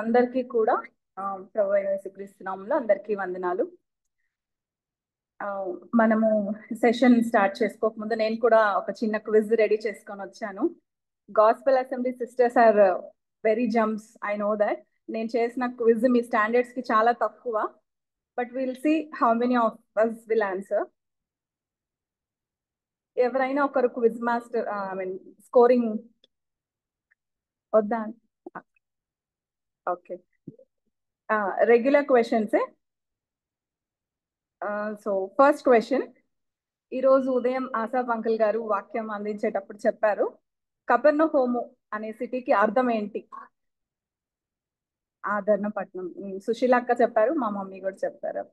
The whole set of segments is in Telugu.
అందరికీ కూడా ప్రభు అయిన యేసుక్రీస్తు నామములో అందరికీ వందనాలు. మనము సెషన్ స్టార్ట్ చేసుకోకముందు నేను కూడా ఒక చిన్న క్విజ్ రెడీ చేసుకొని వచ్చాను. Gospel assembly sisters are very champs, I know that. నేను చేసిన క్విజ్ మీ స్టాండర్డ్స్ కి చాలా తక్కువ, but will see how many of us will answer. ఎవరైనా ఒకరు quiz master, I mean scoring వద్దా? ఓకే, రెగ్యులర్ క్వశ్చన్సే. సో ఫస్ట్ క్వశ్చన్, ఈరోజు ఉదయం ఆసాఫ్ అంకుల్ గారు వాక్యం అందించేటప్పుడు చెప్పారు, కపెర్నహూము అనే సిటీకి అర్థం ఏంటి? ఆదరణపట్నం. సుశీల అక్క చెప్పారు, మా మమ్మీ కూడా చెప్పారు.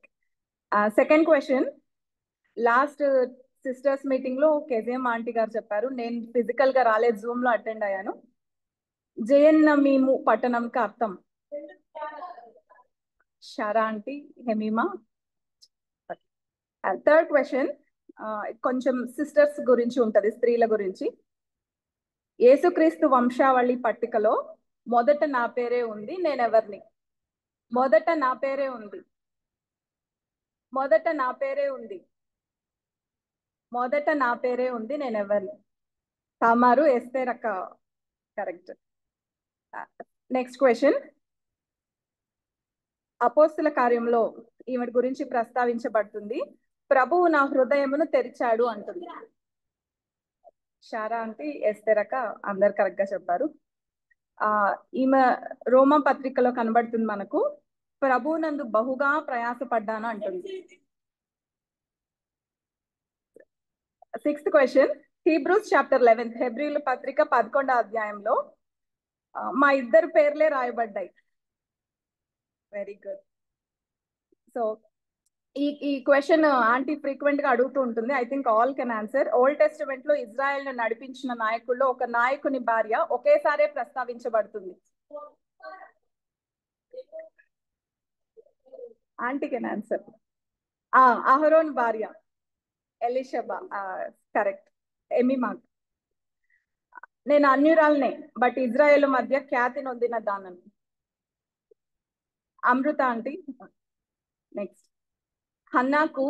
Second question, last sisters meeting లో కేజీఎం ఆంటీ గారు చెప్పారు, నేను ఫిజికల్ గా రాలేదు, జూమ్ లో అటెండ్ అయ్యాను. జయన్నమీము పట్టణంకి అర్థం? షారా ఆంటీ, హెమీమా. థర్డ్ క్వశ్చన్, కొంచెం సిస్టర్స్ గురించి ఉంటది, స్త్రీల గురించి. యేసుక్రీస్తు వంశావళి పట్టికలో మొదట నా పేరే ఉంది, నేనెవరిని? మొదట నా పేరే ఉంది, మొదట నా పేరే ఉంది, మొదట నా పేరే ఉంది, నేనెవరిని? తామారు, ఎస్తేర్ అక్క కరెక్ట్. నెక్స్ట్ క్వశ్చన్, అపోస్తుల కార్యంలో ఈమె గురించి ప్రస్తావించబడుతుంది, ప్రభువు నా హృదయమును తెరిచాడు అంటుంది. షారా అంటే ఎస్తేరక, అందరు కరెక్ట్ గా చెప్పారు. ఈమె రోమా పత్రికలో కనబడుతుంది మనకు, ప్రభువునందు బహుగా ప్రయాసపడ్డాను అంటుంది. సిక్స్త్ క్వశ్చన్, హీబ్రూస్ చాప్టర్ 11, హెబ్రీల పత్రిక 11వ అధ్యాయంలో మా ఇద్దరు పేర్లే రాయబడ్డాయి. Very good. సో ఈ క్వశ్చన్ ఆంటీ ఫ్రీక్వెంట్ గా అడుగుతూ ఉంటుంది, I think all can answer. Old testament లో ఇజ్రాయెల్ ను నడిపించిన నాయకుల్లో ఒక నాయకుని భార్య ఒకేసారి ప్రస్తావించబడుతుంది. Aunty can answer. అహరోన్ భార్య ఎలిషబా, కరెక్ట్. ఎమిమా. నేను అన్యురాల్నే, బట్ ఇజ్రాయెల్ మధ్య ఖ్యాతి నొందిన దానని. అమృత ఆంటీ. నెక్స్ట్, హన్నాకు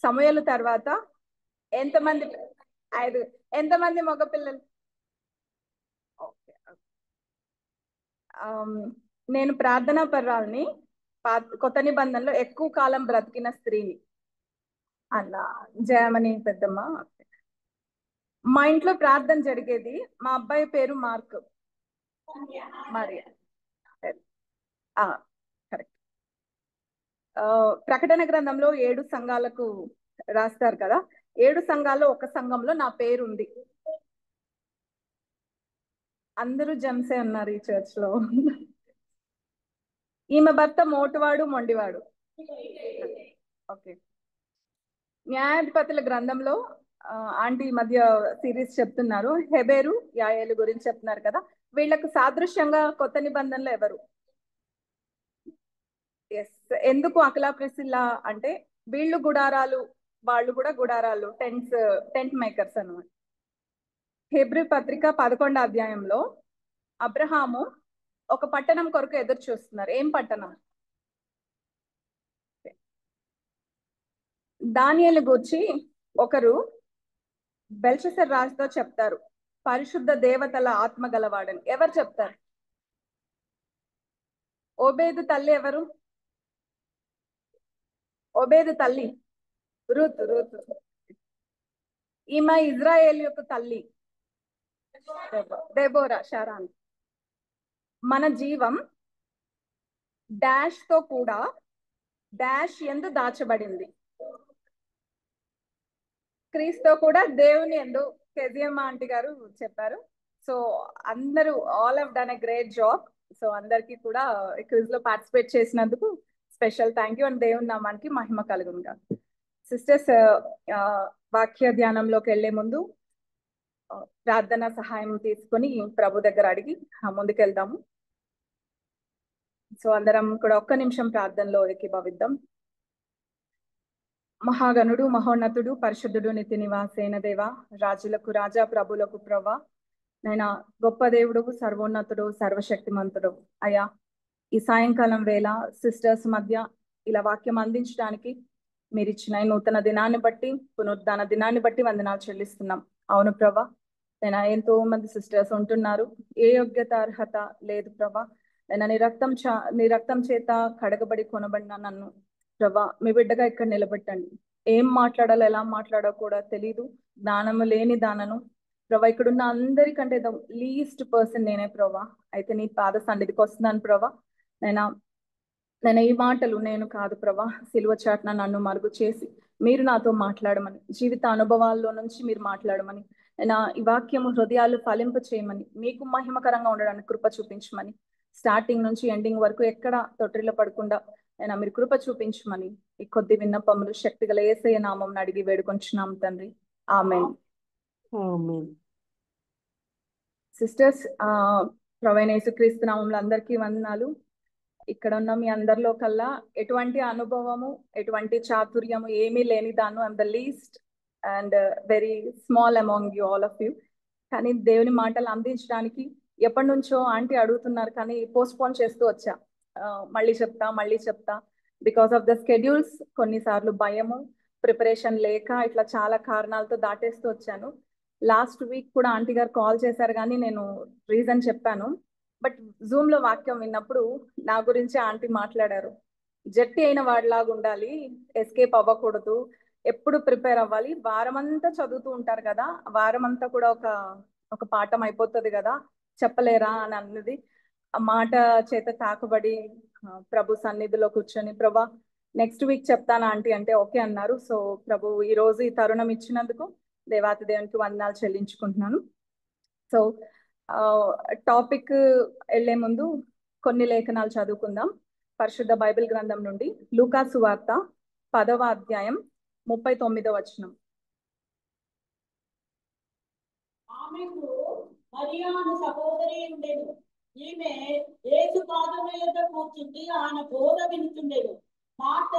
సమూయేలు తర్వాత ఎంతమంది మగపిల్లలు? ఓకే. నేను ప్రార్థనా పర్రాల్ని, కొత్త నిబంధనలో ఎక్కువ కాలం బ్రతికిన స్త్రీని. అలా జయమని పెద్దమ్మ. మా ఇంట్లో ప్రార్థన జరిగేది, మా అబ్బాయి పేరు మార్క్. మరియా. కరెక్ట్. ప్రకటన గ్రంథంలో 7 సంఘాలకు రాస్తారు కదా, 7 సంఘాల్లో ఒక సంఘంలో నా పేరు ఉంది. అందరూ జంసే ఉన్నారు ఈ చర్చ్ లో. ఈమె భర్త మోటువాడు, మొండివాడు. ఓకే. న్యాయాధిపతుల గ్రంథంలో ఆంటీ మధ్య సిరీస్ చెప్తున్నారు, హెబెరు, యాయేలు గురించి చెప్తున్నారు కదా, వీళ్ళకు సాదృశ్యంగా కొత్త నిబంధనలు ఎవరు? ఎస్. ఎందుకు అకలా ప్రిసిల్లా అంటే, వీళ్ళు గుడారాలు, వాళ్ళు కూడా గుడారాలు, టెంట్ మేకర్స్ అన్నమాట. హెబ్రీ పత్రిక 11వ అధ్యాయంలో అబ్రహాము ఒక పట్టణం కొరకు ఎదురు చూస్తున్నారు. ఏం పట్టణం? దానియేలు గూర్చి ఒకరు బెల్షస్సర్ రాజుతో చెప్తారు, పరిశుద్ధ దేవతల ఆత్మ గలవాడని. ఎవరు చెప్తారు? ఓబేదు తల్లి ఎవరు? ఓబేదు తల్లి రూత్. ఈమె ఇజ్రాయేల్ యొక్క తల్లి దెబోరా. షారాన్. మన జీవం డాష్ తో కూడా డాష్ ఎందు దాచబడింది, క్రీస్తు కూడా దేవుని ఎందు. కెజియమ్మ ఆంటీ గారు చెప్పారు. సో అందరూ all have done a great job. So అందరికి కూడా క్విజ్ లో పార్టిసిపేట్ చేసినందుకు స్పెషల్ థ్యాంక్ యూ. అండ్ దేవుని నామానికి మహిమ కలుగునుగా. సిస్టర్స్, వాక్య ధ్యానంలోకి వెళ్లే ముందు ప్రార్థన సహాయం తీసుకొని ప్రభు దగ్గర అడిగి ముందుకెళ్దాము. సో అందరం కూడా ఒక్క నిమిషం ప్రార్థనలో ఏకీభవిద్దాం. మహాగణుడు, మహోన్నతుడు, పరిశుద్ధుడు, నిత్య నివాసైన దేవ, రాజులకు రాజా, ప్రభులకు ప్రభా, నైనా గొప్ప దేవుడు, సర్వోన్నతుడు, సర్వశక్తిమంతుడు అయ్యా, ఈ సాయంకాలం వేళ సిస్టర్స్ మధ్య ఇలా వాక్యం అందించడానికి మీరు ఇచ్చిన ఈ నూతన దినాన్ని బట్టి, పునరుద్ధాన దినాన్ని బట్టి వందనాలు చెల్లిస్తున్నాం. అవును ప్రభా, నేను ఎంతో మంది సిస్టర్స్ ఉంటున్నారు, ఏ యోగ్యత అర్హత లేదు ప్రభా. నేను నీ రక్తం చేత కడగబడి కొనబడిన నన్ను ప్రభా మీ బిడ్డగా ఇక్కడ నిలబెట్టండి. ఏం మాట్లాడాలో ఎలా మాట్లాడో కూడా తెలీదు, జ్ఞానము లేని దానను ప్రభా. ఇక్కడున్న అందరికంటే ద లీస్ట్ పర్సన్ నేనే ప్రభా. అయితే నీ పాద సన్నిధికి వస్తున్నాను ప్రభా. నేను ఈ మాటలు నేను కాదు ప్రభా, సిలువ చాటున నన్ను మరుగు చేసి మీరు నాతో మాట్లాడమని, జీవిత అనుభవాల్లో నుంచి మీరు మాట్లాడమని, ఈ వాక్యము హృదయాలు ఫలింప చేయమని, మీకు మహిమకరంగా ఉండడానికి కృప చూపించమని, స్టార్టింగ్ నుంచి ఎండింగ్ వరకు ఎక్కడ తొట్టిలో పడకుండా మీరు కృప చూపించమని ఈ కొద్ది విన్నపములు శక్తిగల యేసయ్య నామం అడిగి వేడుకొంచున్నాం తండ్రి. ఆమేన్. సిస్టర్స్, ప్రవీణ యేసుక్రీస్తు నామంలో అందరికీ వందనాలు. ఇక్కడ ఉన్న మీ అందరిలో కల్లా ఎటువంటి అనుభవము, ఎటువంటి చాతుర్యము ఏమీ లేని దాన్ని, I'm the least and very small among you all of you. కానీ దేవుని మాటలు అందించడానికి ఎప్పటి నుంచో ఆంటీ అడుగుతున్నారు, కానీ పోస్ట్పోన్ చేస్తూ వచ్చా. మళ్ళీ చెప్తా బికాస్ ఆఫ్ ద స్కెడ్యూల్స్. కొన్నిసార్లు భయము, ప్రిపరేషన్ లేక ఇట్లా చాలా కారణాలతో దాటేస్తూ వచ్చాను. లాస్ట్ వీక్ కూడా ఆంటీ గారు కాల్ చేశారు, కానీ నేను రీజన్ చెప్పాను. బట్ జూమ్ లో వాక్యం విన్నప్పుడు నా గురించి ఆంటీ మాట్లాడారు. జట్టి అయిన వాడిలాగా ఉండాలి, ఎస్కేప్ అవ్వకూడదు, ఎప్పుడు ప్రిపేర్ అవ్వాలి. వారమంతా చదువుతూ ఉంటారు కదా, వారమంతా కూడా ఒక పాఠం అయిపోతుంది కదా, చెప్పలేరా అని అన్నది. ఆ మాట చేత తాకబడి ప్రభు సన్నిధిలో కూర్చొని, ప్రభా నెక్స్ట్ వీక్ చెప్తాను ఆంటీ అంటే ఓకే అన్నారు. సో ప్రభు ఈ రోజు ఈ తరుణం ఇచ్చినందుకు దేవాతి దేవునికి వందనాలు చెల్లించుకుంటున్నాను. సో టాపిక్ వెళ్లే ముందు కొన్ని లేఖనాలు చదువుకుందాం. పరిశుద్ధ బైబిల్ గ్రంథం నుండి లూకా సువార్త 10వ అధ్యాయం 39వ వచనం. ఆమెకు మరియా అను సహోదరి ఉండేది. ఈమె యేసు పాదముల యొద్ద కూర్చుండి ఆయన బోధ వినుచుండెను. మార్త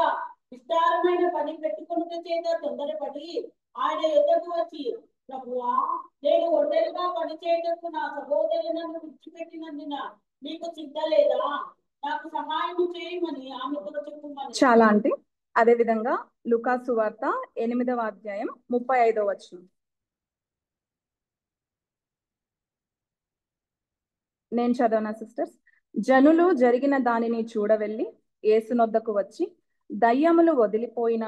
విస్తారమైన పని పెట్టుకొనుట చేత తొందరపడి ఆయన యొద్దకు వచ్చి, ప్రభువా, నేను ఒంటరిగా పని చేయటకు నా సహోదరి నన్ను విడిచిపెట్టినందున నీకు చింత లేదా? నాకు సహాయం చేయమని ఆమెతో చెప్పుమని. చాలా అంటే అదే విధంగా లూకా సువార్త 8వ అధ్యాయం 35వ వచనం. నేను చదవనా సిస్టర్స్? జనులు జరిగిన దానిని చూడవెళ్ళి యేసునొద్దకు వచ్చి, దయ్యములు వదిలిపోయిన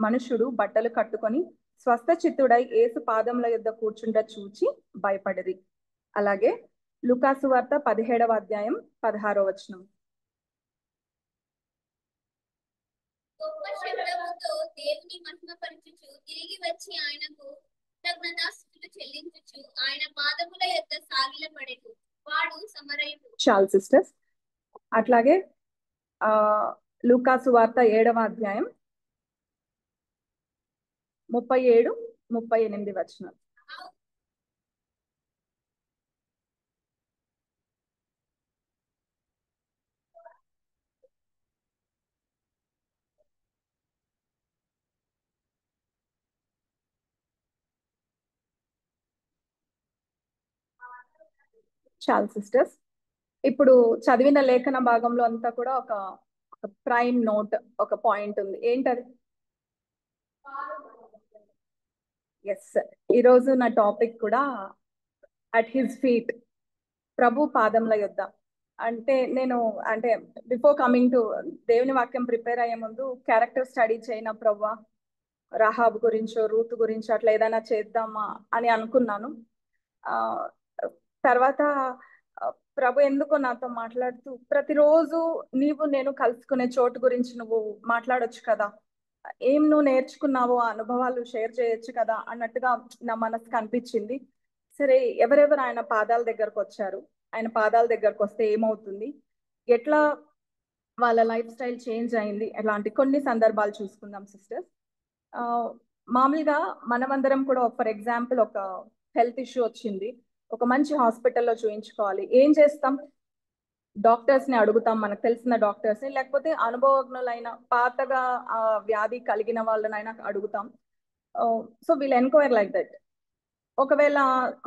మనుషుడు బట్టలు కట్టుకొని స్వస్థ చిత్తుడై యేసు పాదముల యొద్ద కూర్చుంట చూచి భయపడిరి. అలాగే లూకా సువార్త 17వ అధ్యాయం 16వ వచనం. గొప్ప శబ్దముతో దేవుని మహిమపరచుచు తిరిగి వచ్చి ఆయనకు కృతజ్ఞతాస్తుతులు చెల్లించుచు ఆయన పాదముల యొద్ద సాగిలపడెను. వాడు సమరయుడు. చాలు సిస్టర్స్. అట్లాగే లూకా సువార్త 7వ అధ్యాయం 37, 38 వచనాలు. చాలు సిస్టర్స్. ఇప్పుడు చదివిన లేఖన భాగంలో అంతా కూడా ఒక ప్రైమ్ నోట్, ఒక పాయింట్ ఉంది. ఏంటది? ఎస్, ఈరోజు నా టాపిక్ కూడా అట్ హిస్ ఫీట్, ప్రభు పాదముల యొద్ద. నేను బిఫోర్ కమింగ్ టు దేవుని వాక్యం ప్రిపేర్ అయ్యే ముందు క్యారెక్టర్ స్టడీ చేయన ప్రభా, రాహాబ్ గురించో రూత్ గురించో అట్లా ఏదైనా చేద్దామా అని అనుకున్నాను. తర్వాత ప్రభు ఎందుకో నాతో మాట్లాడుతూ, ప్రతిరోజు నేను కలుసుకునే చోటు గురించి నువ్వు మాట్లాడొచ్చు కదా, ఏం నువ్వు నేర్చుకున్నావో ఆ అనుభవాలు షేర్ చేయొచ్చు కదా అన్నట్టుగా నా మనసుకు అనిపించింది. సరే, ఎవరెవరు ఆయన పాదాల దగ్గరకు వచ్చారు, ఆయన పాదాల దగ్గరకు వస్తే ఏమవుతుంది, ఎట్లా వాళ్ళ లైఫ్ స్టైల్ చేంజ్ అయింది, అలాంటి కొన్ని సందర్భాలు చూసుకుందాం సిస్టర్స్. మామూలుగా మనమందరం కూడా ఫర్ ఎగ్జాంపుల్ ఒక హెల్త్ ఇష్యూ వచ్చింది, ఒక మంచి హాస్పిటల్లో చూయించుకోవాలి, ఏం చేస్తాం? డాక్టర్స్ ని అడుగుతాం, మనకు తెలిసిన డాక్టర్స్ ని, లేకపోతే అనుభవజ్ఞులైన పాతగా వ్యాధి కలిగిన వాళ్ళనైనా అడుగుతాం. So we'll enquire like that. ఒకవేళ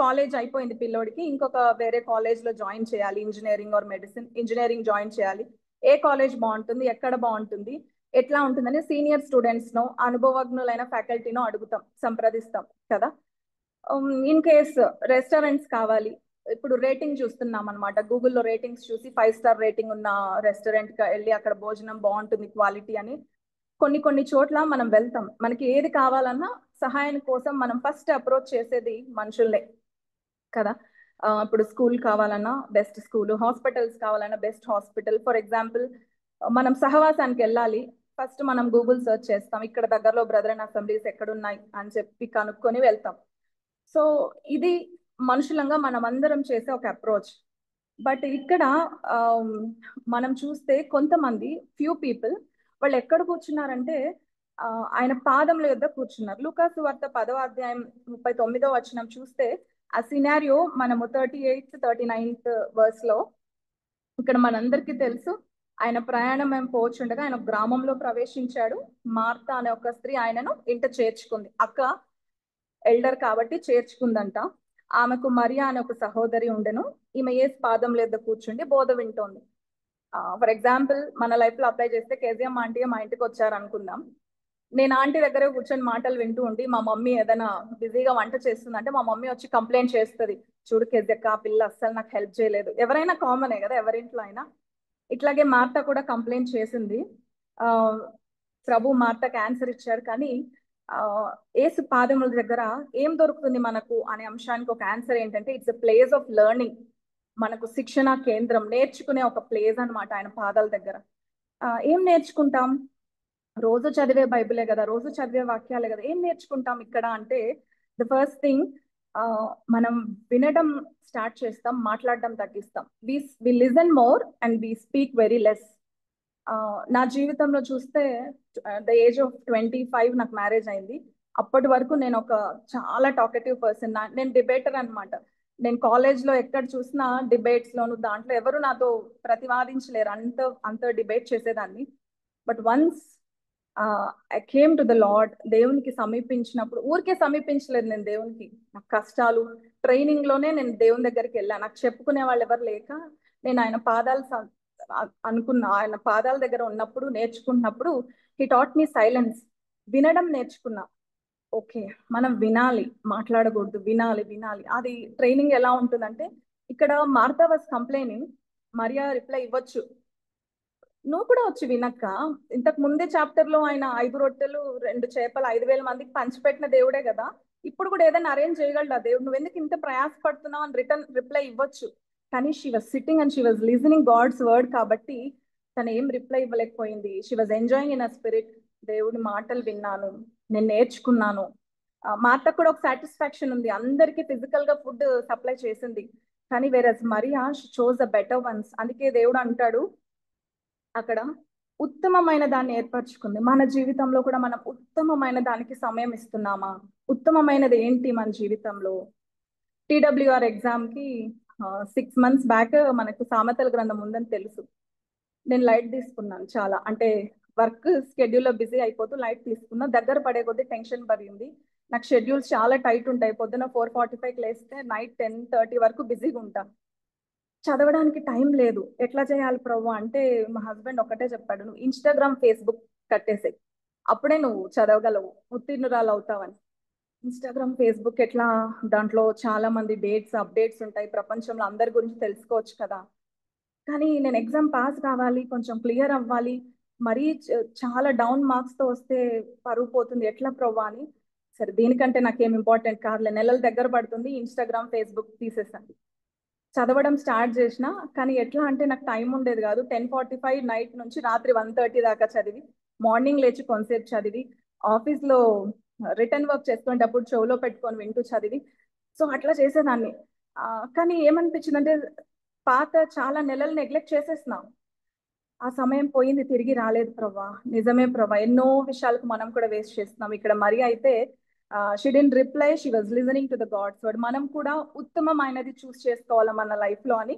కాలేజ్ అయిపోయింది పిల్లోడికి, ఇంకొక వేరే కాలేజ్లో జాయిన్ చేయాలి, engineering or medicine, engineering join చేయాలి. ఏ కాలేజ్ బాగుంటుంది, ఎక్కడ బాగుంటుంది, ఎట్లా ఉంటుందని సీనియర్ స్టూడెంట్స్నో అనుభవజ్ఞులైన ఫ్యాకల్టీనో అడుగుతాం, సంప్రదిస్తాం కదా. ఇన్ కేస్ రెస్టారెంట్స్ కావాలి, ఇప్పుడు రేటింగ్ చూస్తున్నాం అనమాట. గూగుల్లో రేటింగ్స్ చూసి 5 స్టార్ రేటింగ్ ఉన్న రెస్టారెంట్కి వెళ్ళి అక్కడ భోజనం బాగుంటుంది క్వాలిటీ అని కొన్ని చోట్ల మనం వెళ్తాం. మనకి ఏది కావాలన్నా సహాయం కోసం మనం ఫస్ట్ అప్రోచ్ చేసేది మనుషుల్లే కదా. ఇప్పుడు స్కూల్ కావాలన్నా బెస్ట్ స్కూల్, హాస్పిటల్స్ కావాలన్నా బెస్ట్ హాస్పిటల్. ఫర్ ఎగ్జాంపుల్ మనం సహవాసానికి వెళ్ళాలి, ఫస్ట్ మనం గూగుల్ సెర్చ్ చేస్తాం, ఇక్కడ దగ్గరలో బ్రదరన్ అసెంబ్లీస్ ఎక్కడున్నాయి అని చెప్పి కనుక్కొని వెళ్తాం. సో ఇది మనుషులంగా మనం అందరం చేసే ఒక అప్రోచ్. బట్ ఇక్కడ మనం చూస్తే కొంతమంది ఫ్యూ పీపుల్ వాళ్ళు ఎక్కడ కూర్చున్నారంటే ఆయన పాదముల యొద్ద కూర్చున్నారు. లూకాసు వార్త 10వ అధ్యాయం 39వ వచనం చూస్తే ఆ సినారియో మనము 38th 39th వర్స్ లో ఇక్కడ మనందరికీ తెలుసు. ఆయన ప్రయాణం మేము పోచుండగా ఆయన గ్రామంలో ప్రవేశించాడు. మార్త అనే ఒక స్త్రీ ఆయనను ఇంట చేర్చుకుంది. అక్క ఎల్డర్ కాబట్టి చేర్చుకుందంట. ఆమెకు మరియా అనే ఒక సహోదరి ఉండెను. ఈమె యేసు పాదం లేదా కూర్చుండి బోధ వింటోంది. ఫర్ ఎగ్జాంపుల్ మన లైఫ్ లో అప్లై చేస్తే కేజీఎం ఆంటీ మా ఇంటికి వచ్చారు అనుకుందాం. నేను ఆంటీ దగ్గరే కూర్చొని మాటలు వింటూ ఉండి మా మమ్మీ ఏదైనా బిజీగా వంట చేస్తుందంటే మా మమ్మీ వచ్చి కంప్లైంట్ చేస్తుంది, చూడు కేజక్క ఆ పిల్ల అస్సలు నాకు హెల్ప్ చేయలేదు. ఎవరైనా కామనే కదా, ఎవరింట్లో అయినా. ఇట్లాగే మార్త కూడా కంప్లైంట్ చేసింది. ప్రభు మార్తకు ఆన్సర్ ఇచ్చారు. కానీ యేసు పాదముల దగ్గర ఏం దొరుకుతుంది మనకు అనే అంశానికి ఒక ఆన్సర్ ఏంటంటే it's a place of learning. మనకు శిక్షణ కేంద్రం, నేర్చుకునే ఒక ప్లేస్ అనమాట ఆయన పాదాల దగ్గర. ఏం నేర్చుకుంటాం? రోజు చదివే బైబిలే కదా, రోజు చదివే వాక్యాలే కదా, ఏం నేర్చుకుంటాం ఇక్కడ అంటే ద ఫస్ట్ థింగ్ మనం వినడం స్టార్ట్ చేస్తాం, మాట్లాడడం తగ్గిస్తాం. We listen more and we speak very less. నా జీవితంలో చూస్తే ద ఏజ్ ఆఫ్ 25 నాకు మ్యారేజ్ అయింది. అప్పటి వరకు నేను ఒక చాలా టాకెటివ్ పర్సన్. నేను డిబేటర్ అనమాట. నేను కాలేజ్లో ఎక్కడ చూసినా డిబేట్స్లోను దాంట్లో ఎవరు నాతో ప్రతివాదించలేరు, అంత డిబేట్ చేసేదాన్ని. But once I came to the lord, దేవునికి సమీపించినప్పుడు, ఊరికే సమీపించలేదు నేను దేవునికి, నాకు కష్టాలు ట్రైనింగ్ లోనే నేను దేవుని దగ్గరికి వెళ్ళాను. నాకు చెప్పుకునే వాళ్ళు ఎవరు లేక నేను ఆయన పాదాలు అనుకున్నా. ఆయన పాదాల దగ్గర ఉన్నప్పుడు నేర్చుకున్నప్పుడు హీ టాట్ మీ సైలెన్స్. వినడం నేర్చుకున్నా. ఓకే, మనం వినాలి, మాట్లాడకూడదు, వినాలి వినాలి. అది ట్రైనింగ్ ఎలా ఉంటుందంటే ఇక్కడ Martha was complaining, Maria reply ఇవ్వచ్చు, నువ్వు కూడా వచ్చి వినక్క. ఇంతకు ముందే చాప్టర్ లో ఆయన 5 రొట్టెలు 2 చేపలు 5,000 మందికి పంచిపెట్టిన దేవుడే కదా, ఇప్పుడు కూడా ఏదైనా అరేంజ్ చేయగలడా దేవుడు? నువ్వు ఎందుకు ఇంత ప్రయాసపడుతున్నావు అని రిటర్న్ రిప్లై ఇవ్వచ్చు. కానీ she was sitting and she was listening God's word కాబట్టి తను ఏం రిప్లై ఇవ్వలేకపోయింది. She was enjoying in a spirit. దేవుడి మాటలు విన్నాను, నేను నేర్చుకున్నాను. మార్త కూడా ఒక సాటిస్ఫాక్షన్ ఉంది, అందరికి ఫిజికల్ గా ఫుడ్ సప్లై చేసింది. కానీ whereas Maria she chose the better ones. అందుకే దేవుడు అంటాడు అక్కడ ఉత్తమమైన దాన్ని ఏర్పరచుకుంది. మన జీవితంలో కూడా మనం ఉత్తమమైన దానికి సమయం ఇస్తున్నామా? ఉత్తమమైనది ఏంటి మన జీవితంలో? TWR ఎగ్జామ్కి 6 months బ్యాక్ మనకు సామెతల గ్రంథం ఉందని తెలుసు. నేను లైట్ తీసుకున్నాను చాలా, అంటే వర్క్ స్కెడ్యూల్లో బిజీ అయిపోతూ లైట్ తీసుకున్నా. దగ్గర పడే కొద్దీ టెన్షన్ పడింది. నాకు షెడ్యూల్స్ చాలా టైట్ ఉంటాయి. పొద్దున 4:45 లేస్తే నైట్ 10:30 వరకు బిజీగా ఉంటా. చదవడానికి టైం లేదు. ఎట్లా చేయాలి ప్రభు అంటే మా హస్బెండ్ ఒకటే చెప్పాడు, నువ్వు ఇన్స్టాగ్రామ్ ఫేస్బుక్ కట్టేసే, అప్పుడే నువ్వు చదవగలవు, ఉత్తీర్ణురాలు అవుతావని. ఇన్స్టాగ్రామ్ ఫేస్బుక్ ఎట్లా? దాంట్లో చాలా మంది డేట్స్ అప్డేట్స్ ఉంటాయి, ప్రపంచంలో అందరి గురించి తెలుసుకోవచ్చు కదా. కానీ నేను ఎగ్జామ్ పాస్ కావాలి, కొంచెం క్లియర్ అవ్వాలి, మరీ చాలా డౌన్ మార్క్స్తో వస్తే పరువు పోతుంది, ఎట్లా ప్రభు అని. సరే దీనికంటే నాకేం ఇంపార్టెంట్ కాదులే, నెలల దగ్గర పడుతుంది, ఇన్స్టాగ్రామ్ ఫేస్బుక్ తీసేసాను. చదవడం స్టార్ట్ చేసిన. కానీ ఎట్లా అంటే నాకు టైం ఉండేది కాదు. 10:45 నైట్ నుంచి రాత్రి 1:30 దాకా చదివి, మార్నింగ్ లేచి కొంతసేపు చదివి, ఆఫీస్లో రిటర్న్ వర్క్ చేసుకునేటప్పుడు చెవులో పెట్టుకొని వింటూ చదివి, సో అట్లా చేసేదాన్ని. కానీ ఏమనిపించిందంటే పాత చాలా నెలలు నెగ్లెక్ట్ చేసేసినాం. ఆ సమయం పోయింది, తిరిగి రాలేదు ప్రభా. నిజమే ప్రభా, ఎన్నో విషయాలకు మనం కూడా వేస్ట్ చేస్తున్నాం. ఇక్కడ మరి అయితే she didn't reply, she was listening to the God's word. మనం కూడా ఉత్తమమైనది చూస్ చేసుకోవాలి మన లైఫ్ లో అని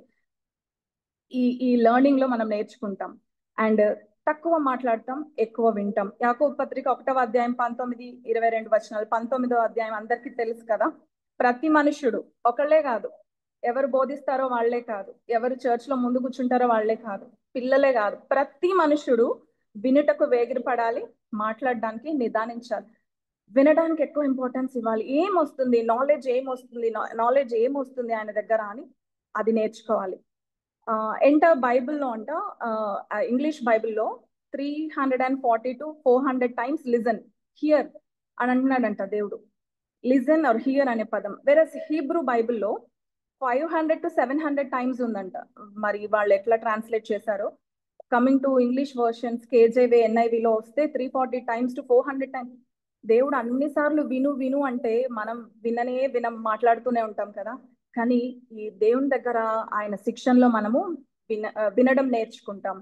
ఈ లెర్నింగ్ లో మనం నేర్చుకుంటాం. అండ్ తక్కువ మాట్లాడతాం, ఎక్కువ వింటాం. యాకోబు పత్రిక 1వ అధ్యాయం 19-22 వచనాలు. 19వ అధ్యాయం అందరికీ తెలుసు కదా. ప్రతి మనుష్యుడు, ఒకళ్ళే కాదు, ఎవరు బోధిస్తారో వాళ్లే కాదు, ఎవరు చర్చ్ లో ముందు కూర్చుంటారో వాళ్లే కాదు, పిల్లలే కాదు, ప్రతి మనుష్యుడు వినుటకు వేగిరపడాలి, మాట్లాడడానికి నిదానించాలి. వినడానికి ఎక్కువ ఇంపార్టెన్స్ ఇవ్వాలి. నాలెడ్జ్ ఏమొస్తుంది ఆయన దగ్గర అని అది నేర్చుకోవాలి. ఎంటర్ బైబిల్లో అంట, ఇంగ్లీష్ బైబిల్లో 340 to 400 times లిజన్, హియర్ అని అంటున్నాడంట దేవుడు. లిజన్ ఆర్ హియర్ అనే పదం. వేరస్ హీబ్రూ బైబిల్లో 500 to 700 times ఉందంట. మరి వాళ్ళు ఎట్లా ట్రాన్స్లేట్ చేశారో. కమింగ్ టు ఇంగ్లీష్ వర్షన్స్, కేజేవే, ఎన్ఐవిలో వస్తే 340 times to 400 times. దేవుడు అన్నిసార్లు విను విను అంటే మనం మాట్లాడుతూనే ఉంటాం కదా. కానీ ఈ దేవుని దగ్గర ఆయన శిక్షణలో మనము వినడం నేర్చుకుంటాం.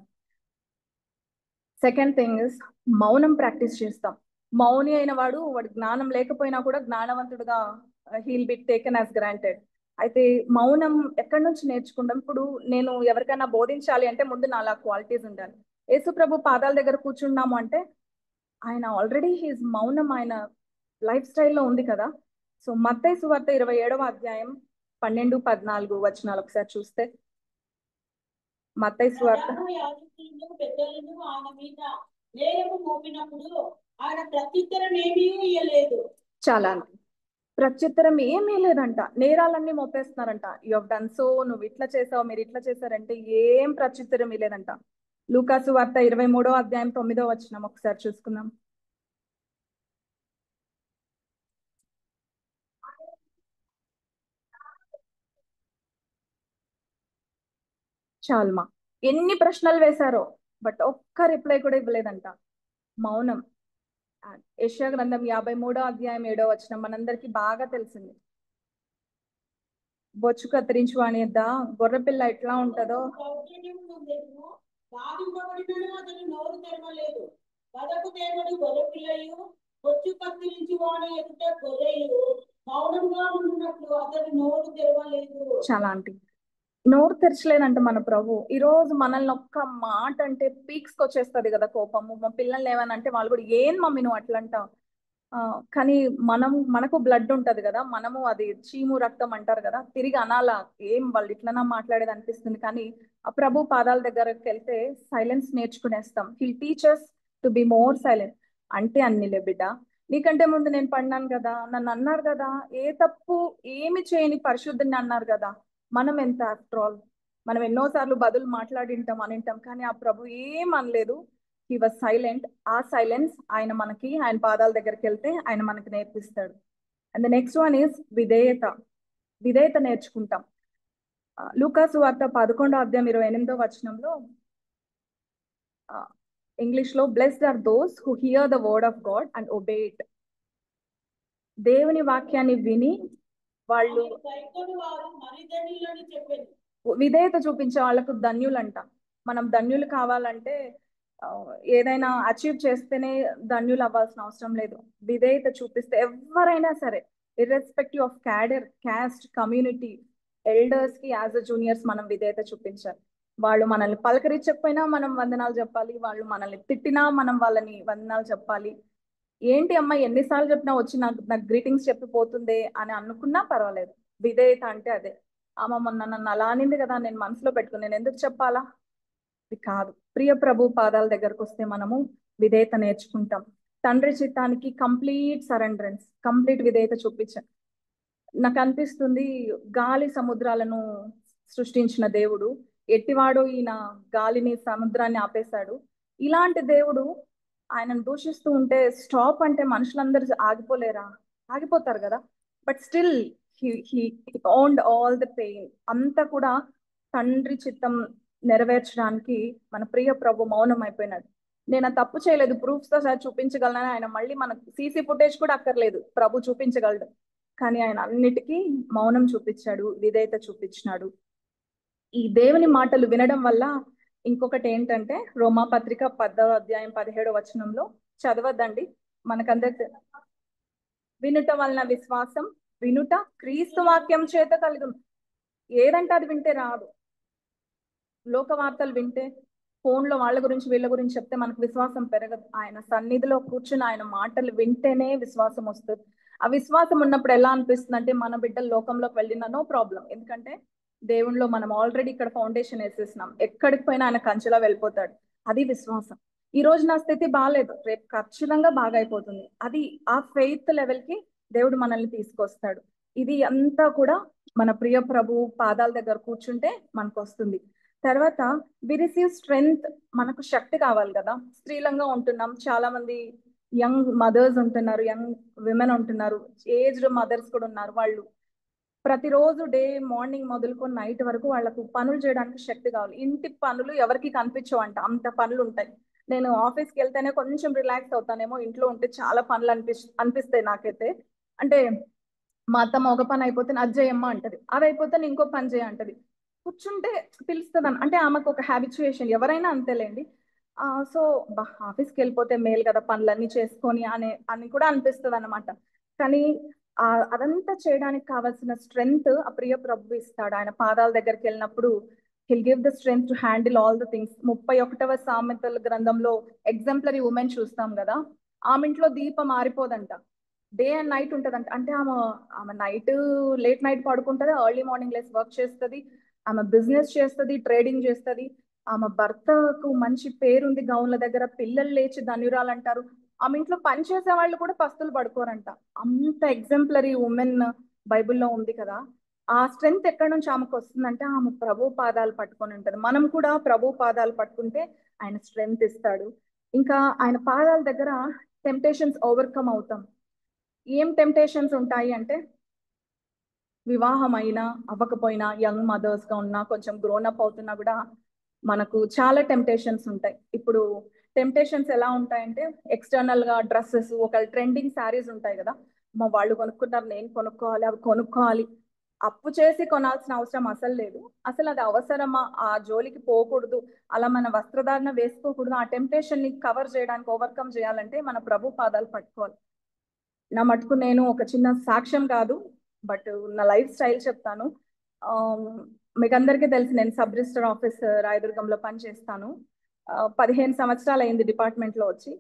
సెకండ్ థింగ్ ఇస్ మౌనం ప్రాక్టీస్ చేస్తాం. మౌని అయిన వాడు జ్ఞానం లేకపోయినా కూడా జ్ఞానవంతుడుగా he'll be taken as granted. అయితే మౌనం ఎక్కడి నుంచి నేర్చుకుంటాం? ఇప్పుడు నేను ఎవరికైనా బోధించాలి అంటే ముందు నాలా క్వాలిటీస్ ఉండాలి. యేసు ప్రభు పాదాల దగ్గర కూర్చున్నాము అంటే ఆయన ఆల్రెడీ హీస్ మౌనం ఆయన లైఫ్ స్టైల్లో ఉంది కదా. సో మత్తయి సువార్త 27వ అధ్యాయం 12-14 వచనాలు ఒకసారి చూస్తే, మత్తయి సువార్త. పెద్దలను ఆయన మీద నేరము మోపినప్పుడు ఆయన ప్రత్యుత్తరం ఏమీ ఇయ్యలేదు. చాలా ప్రత్యుత్తరం ఏమీ లేదంట. నేరాలన్నీ మోపేస్తున్నారంట. యు హావ్ డన్ సో, నువ్వు ఇట్లా చేసావు, మీరు ఇట్లా చేశారంటే ఏం ప్రత్యుత్తరం ఇవ్వలేదంట. లూకాసు వార్త 23వ అధ్యాయం 9వ వచనం ఒకసారి చూసుకుందాం. చాల్మా ఎన్ని ప్రశ్నలు వేశారో బట్ ఒక్క రిప్లై కూడా ఇవ్వలేదంట. మౌనం. యెషయా గ్రంథం 53వ అధ్యాయం 7వ వచనం మనందరికి బాగా తెలిసింది. బొచ్చు కత్తిరించు వాని యొద్ద గొర్రెపిల్ల ఎట్లా ఉంటుందో నోరు తెరవలేదు. కథకు దేవుడు గొర్రెపిల్లయు బొచ్చు కత్తిరించు వాని ఎదుట గొర్రెయు మౌనంగా ఉంటున్నట్లు అతడు నోరు తెరవలేదు. చాలా నోరు తెరచలేదంట మన ప్రభు. ఈ రోజు మనల్ని ఒక్క మాట అంటే పీక్స్కి వచ్చేస్తుంది కదా కోపము. మా పిల్లల్ని ఏమని అంటే వాళ్ళు కూడా ఏం మమ్మీ నువ్వు అట్లా అంటావు. కానీ మనకు బ్లడ్ ఉంటది కదా, మనము అది చీము రక్తం అంటారు కదా, తిరిగి అనాలా, ఏం వాళ్ళు ఇట్లనా మాట్లాడేది అనిపిస్తుంది. కానీ ఆ ప్రభు పాదాల దగ్గరకు వెళ్తే సైలెన్స్ నేర్చుకునేస్తాం. He'll teach us to be more silent. అంటే అన్నిలే బిడ్డ, నీకంటే ముందు నేను పడినాను కదా, నన్ను అన్నారు కదా, ఏ తప్పు ఏమి చేయని పరిశుద్ధుని అన్నారు కదా. మనం ఎంత ఆఫ్టర్ ఆల్, మనం ఎన్నోసార్లు బదులు మాట్లాడింటాం అనింటాం, కానీ ఆ ప్రభు ఏం అనలేదు. He was silent. ఆ సైలెన్స్ ఆయన పాదాల దగ్గరికి వెళ్తే ఆయన మనకి నేర్పిస్తాడు. And the next one is విధేయత నేర్చుకుంటాం. లూకాసు వార్త 11వ అధ్యాయం 28వ వచనంలో ఇంగ్లీష్ లో, blessed are those who hear the word of God and obey it. దేవుని వాక్యాన్ని విని వాళ్ళు విధేయత చూపించే వాళ్ళకు ధన్యులంట. మనం ధన్యులు కావాలంటే ఏదైనా అచీవ్ చేస్తేనే ధన్యులు అవ్వాల్సిన అవసరం లేదు. విధేయత చూపిస్తే ఎవరైనా సరే, irrespective of caste, community, elders కి యాజ్ అ జూనియర్స్ మనం విధేయత చూపించాలి. వాళ్ళు మనల్ని పలకరించకపోయినా మనం వందనాలు చెప్పాలి, వాళ్ళు మనల్ని తిట్టినా మనం వాళ్ళని వందనాలు చెప్పాలి. ఏంటి అమ్మ ఎన్నిసార్లు చెప్పినా వచ్చి నాకు గ్రీటింగ్స్ చెప్పిపోతుంది అని అనుకున్నా పర్వాలేదు. విధేయత అంటే అదే. అమ్మ మొన్న నన్ను అలా అనింది కదా, నేను మనసులో పెట్టుకుని నేను ఎందుకు చెప్పాలా, ఇది కాదు. ప్రియ ప్రభు పాదాల దగ్గరకు వస్తే మనము విధేయత నేర్చుకుంటాం. తండ్రి చిత్తానికి కంప్లీట్ సరెండరెన్స్, కంప్లీట్ విధేయత చూపించాను. నాకు అనిపిస్తుంది, గాలి సముద్రాలను సృష్టించిన దేవుడు ఎట్టివాడు ఈయన గాలిని సముద్రాన్ని ఆపేశాడు. ఇలాంటి దేవుడు ఆయనను దూషిస్తూ ఉంటే స్టాప్ అంటే మనుషులందరూ ఆగిపోతారు కదా. But still he owned all the pain. అంతా కూడా తండ్రి చిత్తం నెరవేర్చడానికి మన ప్రియ ప్రభు మౌనం అయిపోయినాడు. నేను తప్పు చేయలేదు, ప్రూఫ్స్ తో సార్ చూపించగలను. ఆయన మళ్ళీ మనకు సీసీ ఫుటేజ్ కూడా అక్కర్లేదు, ప్రభు చూపించగలడు. కానీ ఆయన అన్నిటికీ మౌనం చూపించాడు, విధేయత చూపించినాడు. ఈ దేవుని మాటలు వినడం వల్ల ఇంకొకటి ఏంటంటే, రోమా పత్రిక 10వ అధ్యాయం 17వ వచనంలో చదవద్దండి, మనకందరికి వినుట వలన విశ్వాసం, వినుట క్రీస్తు వాక్యం చేత కలుగును. ఏదంటే అది వింటే రాదు. లోక వార్తలు వింటే, ఫోన్లో వాళ్ళ గురించి వీళ్ళ గురించి చెప్తే మనకు విశ్వాసం పెరగదు. ఆయన సన్నిధిలో కూర్చుని ఆయన మాటలు వింటేనే విశ్వాసం వస్తుంది. ఆ విశ్వాసం ఉన్నప్పుడు ఎలా అనిపిస్తుంది అంటే మన బిడ్డలు లోకంలోకి వెళ్ళినా నో ప్రాబ్లం, ఎందుకంటే దేవుణ్ణిలో మనం ఆల్రెడీ ఇక్కడ ఫౌండేషన్ వేసేసినాం, ఎక్కడికి పోయినా ఆయన కంచెలో వెళ్ళిపోతాడు. అది విశ్వాసం. ఈ రోజు నా స్థితి బాగాలేదు, రేపు ఖచ్చితంగా బాగా అయిపోతుంది. అది ఆ ఫెయిత్ లెవెల్ కి దేవుడు మనల్ని తీసుకొస్తాడు. ఇది అంతా కూడా మన ప్రియ ప్రభు పాదాల దగ్గర కూర్చుంటే మనకు వస్తుంది. తర్వాత వి రిసీవ్ స్ట్రెంగ్త్, మనకు శక్తి కావాలి కదా. స్త్రీలంగా ఉంటున్నాం, చాలా మంది యంగ్ మదర్స్ ఉంటున్నారు, యంగ్ విమెన్ ఉంటున్నారు, ఏజ్డ్ మదర్స్ కూడా ఉన్నారు. వాళ్ళు ప్రతిరోజు డే మార్నింగ్ మొదలుకొని నైట్ వరకు వాళ్ళకు పనులు చేయడానికి శక్తి కావాలి. ఇంటి పనులు ఎవరికి కనిపించవంట, అంత పనులు ఉంటాయి. నేను ఆఫీస్కి వెళ్తేనే కొంచెం రిలాక్స్ అవుతానేమో, ఇంట్లో ఉంటే చాలా పనులు అనిపిస్తాయి నాకైతే. అంటే మా అత్తమ్మ ఒక పని అయిపోతే అది చేయమ్మా అంటది, అది అయిపోతే ఇంకో పని చేయ అంటది. కూర్చుంటే పిలుస్తుంది అంటే ఆమెకు ఒక హ్యాబిచుయేషన్, ఎవరైనా అంతేలేండి. సో ఆఫీస్కి వెళ్ళిపోతే మేలు కదా పనులన్నీ చేసుకొని అని కూడా అనిపిస్తుంది అనమాట. కానీ అదంతా చేయడానికి కావాల్సిన స్ట్రెంగ్త్ ఆ ప్రియ ప్రభు ఇస్తాడు. ఆయన పాదాల దగ్గరికి వెళ్ళినప్పుడు he'll give the strength to handle all the things. 31వ సామెతల గ్రంథంలో ఎగ్జాంపులరీ ఉమెన్ చూస్తాం కదా, ఆమె ఇంట్లో దీపం ఆరిపోదంట, డే అండ్ నైట్ ఉంటదంట. అంటే ఆమె నైట్ లేట్ నైట్ పడుకుంటది, ఎర్లీ మార్నింగ్ లేసి వర్క్ చేస్తుంది, ఆమె బిజినెస్ చేస్తుంది, ట్రేడింగ్ చేస్తుంది. ఆమె భర్తకు మంచి పేరుంది గౌన్ల దగ్గర, పిల్లలు లేచి ధన్యురాలు అంటారు. ఆమె ఇంట్లో పని చేసే వాళ్ళు కూడా పస్తులు పడుకోరంట. అంత ఎగ్జాంపులరీ ఉమెన్ బైబిల్లో ఉంది కదా. ఆ స్ట్రెంగ్త్ ఎక్కడి నుంచి ఆమెకు వస్తుందంటే ఆమె ప్రభు పాదాలు పట్టుకొని ఉంటది. మనం కూడా ప్రభు పాదాలు పట్టుకుంటే ఆయన స్ట్రెంగ్త్ ఇస్తాడు. ఇంకా ఆయన పాదాల దగ్గర టెంప్టేషన్స్ ఓవర్కమ్ అవుతాం. ఏం టెంప్టేషన్స్ ఉంటాయి అంటే, వివాహం అయినా అవ్వకపోయినా, యంగ్ మదర్స్ గా ఉన్నా, కొంచెం గ్రోన్ అప్ అవుతున్నా కూడా మనకు చాలా టెంప్టేషన్స్ ఉంటాయి. ఇప్పుడు టెంప్టేషన్స్ ఎలా ఉంటాయంటే, ఎక్స్టర్నల్ గా డ్రెస్సెస్, ఒక ట్రెండింగ్ శారీస్ ఉంటాయి కదా, మా వాళ్ళు కొనుక్కున్నారు నేను కొనుక్కోవాలి, అవి కొనుక్కోవాలి. అప్పు చేసి కొనాల్సిన అవసరం అసలు లేదు, అసలు అది అవసరమా, ఆ జోలికి పోకూడదు, అలా మన వస్త్రధారణ వేసుకోకూడదు. ఆ టెంప్టేషన్ ని కవర్ చేయడానికి, ఓవర్కమ్ చేయాలంటే మన ప్రభు పాదాలు పట్టుకోవాలి. నా మటుకు నేను ఒక చిన్న సాక్ష్యం కాదు, బట్ నా లైఫ్ స్టైల్ చెప్తాను. మీకు అందరికీ తెలిసి నేను సబ్ రిజిస్టర్ ఆఫీస్ రాయదుర్గంలో పనిచేస్తాను. 15 సంవత్సరాలు అయింది డిపార్ట్మెంట్లో వచ్చి.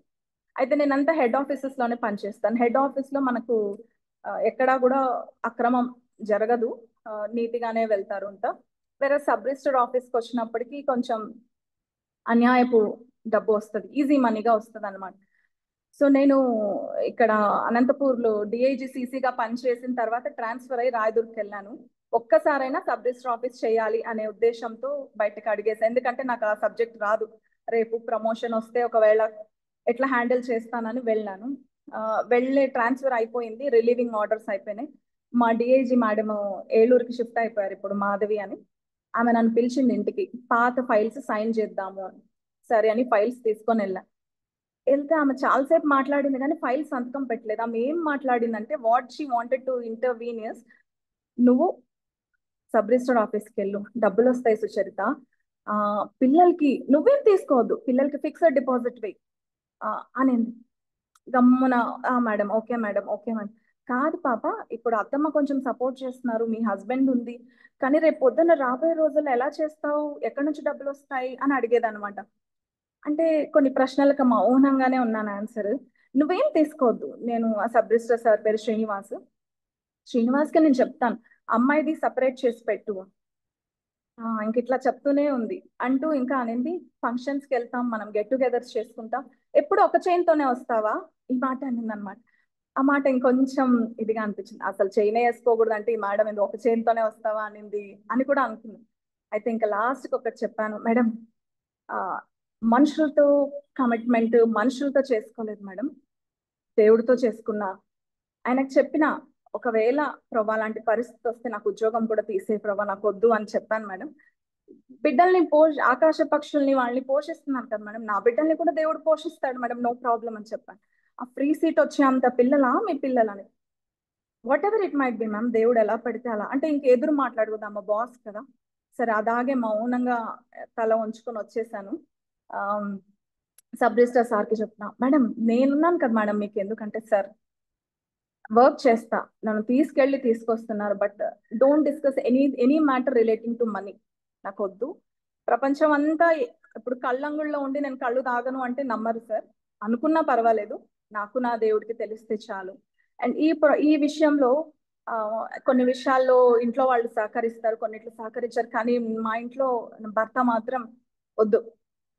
అయితే నేనంతా హెడ్ ఆఫీసెస్ లోనే పనిచేస్తాను. హెడ్ ఆఫీస్ లో మనకు ఎక్కడా కూడా అక్రమం జరగదు, నీతిగానే వెళ్తారు అంతా. వేరే సబ్ రిజిస్టర్ ఆఫీస్కి వచ్చినప్పటికీ కొంచెం అన్యాయపు డబ్బు వస్తుంది, ఈజీ మనీగా వస్తుంది అనమాట. సో నేను ఇక్కడ అనంతపూర్లో డిఐజిసిసిగా పనిచేసిన తర్వాత ట్రాన్స్ఫర్ అయ్యి రాయదుర్గ్కి వెళ్ళాను. ఒక్కసారైనా సబ్ రిజిస్టర్ ఆఫీస్ చేయాలి అనే ఉద్దేశంతో బయటకు అడిగేసాను, ఎందుకంటే నాకు ఆ సబ్జెక్ట్ రాదు. రేపు ప్రమోషన్ వస్తే ఒకవేళ ఎట్లా హ్యాండిల్ చేస్తానని వెళ్ళాను. వెళ్ళే ట్రాన్స్ఫర్ అయిపోయింది, రిలీవింగ్ ఆర్డర్స్ అయిపోయినాయి. మా డిఐజీ మేడం ఏలూరుకి షిఫ్ట్ అయిపోయారు ఇప్పుడు, మాధవి అని. ఆమె నన్ను పిలిచింది ఇంటికి, పాత ఫైల్స్ సైన్ చేద్దాము అని. సరే అని ఫైల్స్ తీసుకొని వెళ్తే ఆమె చాలాసేపు మాట్లాడింది కానీ ఫైల్ సంతకం పెట్టలేదు. ఆమె ఏం మాట్లాడిందంటే, వాట్ షీ వాంటెడ్ టు ఇంటర్వీనియస్, నువ్వు సబ్ రిజిస్టర్ ఆఫీస్కి వెళ్ళు, డబ్బులు వస్తాయి సుచరిత, పిల్లలకి నువ్వేం తీసుకోవద్దు, పిల్లలకి ఫిక్స్డ్ డిపాజిట్ వెయ్యి అనింది. గమ్మున madam okay madam okay madam. కాదు పాప, ఇప్పుడు అత్తమ్మ కొంచెం సపోర్ట్ చేస్తున్నారు, మీ హస్బెండ్ ఉంది, కానీ రేపు పొద్దున్న రాబోయే రోజుల్లో ఎలా చేస్తావు, ఎక్కడి నుంచి డబ్బులు వస్తాయి అని అడిగేదనమాట. అంటే కొన్ని ప్రశ్నలకు మౌనంగానే ఉన్నాను ఆన్సర్. నువ్వేం తీసుకోవద్దు, నేను ఆ సబ్ రిజిస్టర్ సార్ పేరు శ్రీనివాస్కి నేను చెప్తాను, అమ్మాయిది సపరేట్ చేసి పెట్టు, ఇంక ఇట్లా చెప్తూనే ఉంది అంటూ ఇంకా అనింది. ఫంక్షన్స్కి వెళ్తాం, మనం గెట్ టుగెదర్స్ చేసుకుంటాం, ఎప్పుడు ఒక చైన్తోనే వస్తావా, ఈ మాట అనింది అనమాట. ఆ మాట ఇంకొంచెం ఇదిగా అనిపించింది, అసలు చైనే వేసుకోకూడదు అంటే ఈ మేడం ఇది ఒక చైన్తోనే వస్తావా అనింది అని కూడా అనుకుంది. అయితే ఇంకా లాస్ట్కి ఒకటి చెప్పాను, మేడం మనుషులతో కమిట్మెంట్ మనుషులతో చేసుకోలేదు మేడం, దేవుడితో చేసుకున్నా. ఆయనకు చెప్పిన, ఒకవేళ ప్రభా లాంటి పరిస్థితి వస్తే నాకు ఉద్యోగం కూడా తీసే ప్రభా, నాకు వద్దు అని చెప్పాను మేడం. బిడ్డల్ని ఆకాశ పక్షుల్ని వాళ్ళని పోషిస్తున్నారు కదా మేడం, నా బిడ్డల్ని కూడా దేవుడు పోషిస్తాడు మేడం, నో ప్రాబ్లం అని చెప్పాను. ఆ ఫ్రీ సీట్ వచ్చే అంత పిల్లలా మీ పిల్లలని, what ever it might be ma'am, దేవుడు ఎలా పెడితే అలా అంటే ఇంక ఎదురు మాట్లాడకూడదు, మా బాస్ కదా. సరే అదాగే మౌనంగా తల ఉంచుకొని వచ్చేసాను. సబ్ రిజిస్టర్ సార్కి చెప్తున్నా, మేడం నేనున్నాను కదా మేడం మీకు ఎందుకంటే, సార్ వర్క్ చేస్తా, నన్ను తీసుకొస్తున్నారు, but don't discuss any matter relating to money, నాకు వద్దు. ప్రపంచం అంతా ఇప్పుడు కళ్ళంగుల్లో ఉండి నేను కళ్ళు తాగను అంటే నమ్మరు సార్, అనుకున్నా పర్వాలేదు, నాకు నా దేవుడికి తెలిస్తే చాలు. అండ్ ఈ విషయంలో కొన్ని విషయాల్లో ఇంట్లో వాళ్ళు సహకరిస్తారు, కొన్నిట్లో సహకరించారు. కానీ మా ఇంట్లో భర్త మాత్రం వద్దు,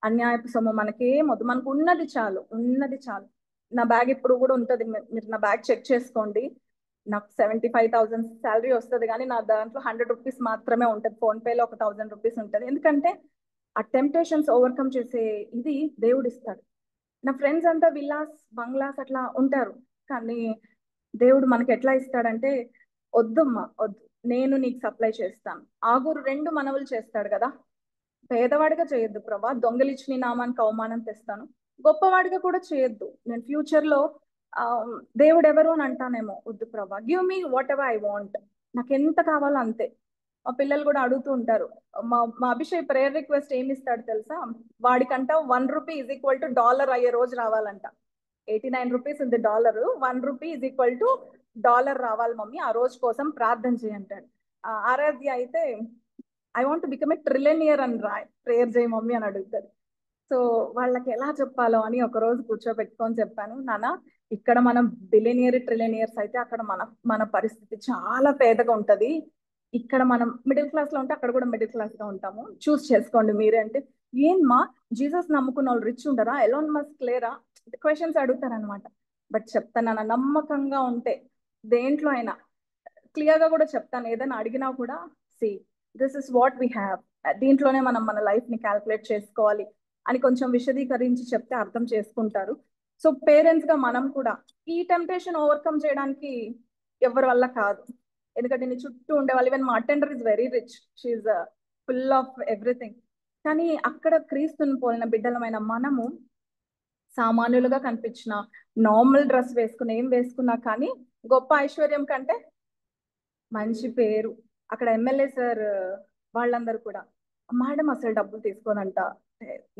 అన్యాయపు సొమ్ము మనకేం వద్దు, మనకు ఉన్నది చాలు, ఉన్నది చాలు. నా బ్యాగ్ ఇప్పుడు కూడా ఉంటుంది, మీరు నా బ్యాగ్ చెక్ చేసుకోండి. నాకు 75,000 శాలరీ వస్తుంది, కానీ నా దాంట్లో 100 రూపీస్ మాత్రమే ఉంటుంది. ఫోన్పేలో ఒక 1000 రూపీస్ ఉంటుంది. ఎందుకంటే ఆ టెంప్టేషన్స్ ఓవర్కమ్ చేసే ఇది దేవుడు ఇస్తాడు. నా ఫ్రెండ్స్ అంతా విల్లాస్ బంగ్లాస్ అట్లా ఉంటారు, కానీ దేవుడు మనకి ఎట్లా ఇస్తాడంటే, వద్దమ్మా వద్దు, నేను నీకు సప్లై చేస్తాను. ఆగురు 2 మనవులు చేస్తాడు కదా. పేదవాడిగా చేయొద్దు ప్రభా, దొంగలిచ్చి నీ నామానికి అవమానం తెస్తాను. గొప్పవాడిగా కూడా చేయొద్దు, నేను ఫ్యూచర్ లో దేవుడు ఎవరు అని అంటానేమో. వద్దు ప్రభా, give me what ever I want, నాకు ఎంత కావాలో అంతే. మా పిల్లలు కూడా అడుగుతూ ఉంటారు, మా అభిషేక్ ప్రేయర్ రిక్వెస్ట్ ఏమి ఇస్తాడు తెలుసా, వాడికంట 1 rupee is equal to dollar అయ్యే రోజు రావాలంట. 89 రూపీస్ ఉంది dollar, 1 rupee is equal to dollar రావాలి మమ్మీ, ఆ రోజు కోసం ప్రార్థన చేయంటాడు. ఆరాధ్య అయితే ఐ వాంట్ బికమ్ ఏ ట్రిలియనియర్ అని ప్రేయర్ చేయి మమ్మీ అని అడుగుతారు. సో వాళ్ళకి ఎలా చెప్పాలో అని ఒక రోజు కూర్చోబెట్టుకొని చెప్పాను, నాన్న ఇక్కడ మనం ట్రిలియనియర్స్ అయితే అక్కడ మన పరిస్థితి చాలా పేదగా ఉంటది. ఇక్కడ మనం మిడిల్ క్లాస్ లో ఉంటే అక్కడ కూడా మిడిల్ క్లాస్ గా ఉంటాము, చూస్ చేసుకోండి మీరే. అంటే ఏమ్మా జీసస్ నమ్ముకున్న వాళ్ళు రిచ్ ఉండరా, ఎలాన్ మస్క్ లేరా, క్వశ్చన్స్ అడుగుతారనమాట. బట్ చెప్తాను, నమ్మకంగా ఉంటే దేంట్లో అయినా క్లియర్ గా కూడా చెప్తాను. ఏదైనా అడిగినా కూడా see this is what we have, దీంట్లోనే మనం మన లైఫ్ ని క్యాల్కులేట్ చేసుకోవాలి అని కొంచెం విశదీకరించి చెప్తే అర్థం చేసుకుంటారు. సో పేరెంట్స్ గా మనం కూడా ఈ టెంప్టేషన్ ఓవర్కమ్ చేయడానికి ఎవరి వల్ల కాదు. ఎందుకంటే నీ చుట్టూ ఉండేవాళ్ళు, ఈవెన్ మా attender is very rich, she full of everything. కానీ అక్కడ క్రీస్తుని పోలిన బిడ్డలమైన మనము సామాన్యులుగా కనిపించిన, నార్మల్ డ్రెస్ వేసుకుని ఏం వేసుకున్నా కానీ గొప్ప ఐశ్వర్యం కంటే మంచి పేరు. అక్కడ ఎమ్మెల్యే సార్ వాళ్ళందరూ కూడా, మేడం అసలు డబ్బులు తీసుకోదంట.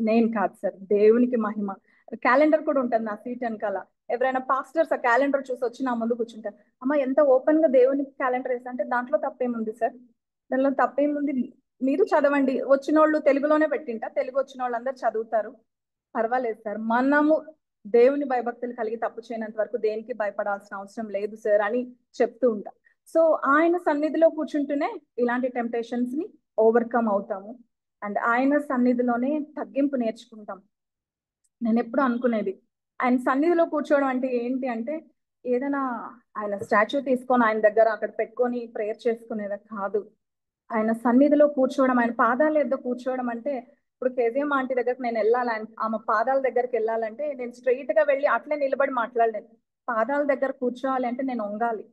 నేను కాదు సార్, దేవునికి మహిమ. క్యాలెండర్ కూడా ఉంటుంది నా సీట్ వెనకాల. ఎవరైనా పాస్టర్స్ ఆ క్యాలెండర్ చూసి వచ్చి నా ముందు కూర్చుంటారు, అమ్మ ఎంత ఓపెన్ గా దేవునికి క్యాలెండర్ వేస్తా అంటే దాంట్లో తప్పేముంది సార్, దానిలో తప్పేముంది, మీరు చదవండి. వచ్చిన వాళ్ళు తెలుగులోనే పెట్టింట, తెలుగు వచ్చిన వాళ్ళు అందరు చదువుతారు, పర్వాలేదు సార్. మనము దేవుని భయభక్తులు కలిగి తప్పు చేయనంత వరకు దేనికి భయపడాల్సిన అవసరం లేదు సార్ అని చెప్తూ ఉంటా. సో ఆయన సన్నిధిలో కూర్చుంటూనే ఇలాంటి టెంప్టేషన్స్ ని ఓవర్కమ్ అవుతాము, అండ్ ఆయన సన్నిధిలోనే తగ్గింపు నేర్చుకుంటాం. నేను ఎప్పుడు అనుకునేది, ఆయన సన్నిధిలో కూర్చోవడం అంటే ఏంటి అంటే ఏదైనా ఆయన స్టాచ్యూ తీసుకొని ఆయన దగ్గర అక్కడ పెట్టుకొని ప్రేయర్ చేసుకునేది కాదు. ఆయన సన్నిధిలో కూర్చోవడం, ఆయన పాదాల ఎద్ద కూర్చోవడం అంటే, ఇప్పుడు కేజీఎం ఆంటీ దగ్గరకు నేను వెళ్ళాలి, ఆమె పాదాల దగ్గరికి వెళ్ళాలంటే నేను స్ట్రైట్ గా వెళ్ళి అట్లే నిలబడి మాట్లాడలేను. పాదాల దగ్గర కూర్చోవాలి అంటే నేను వంగాలి,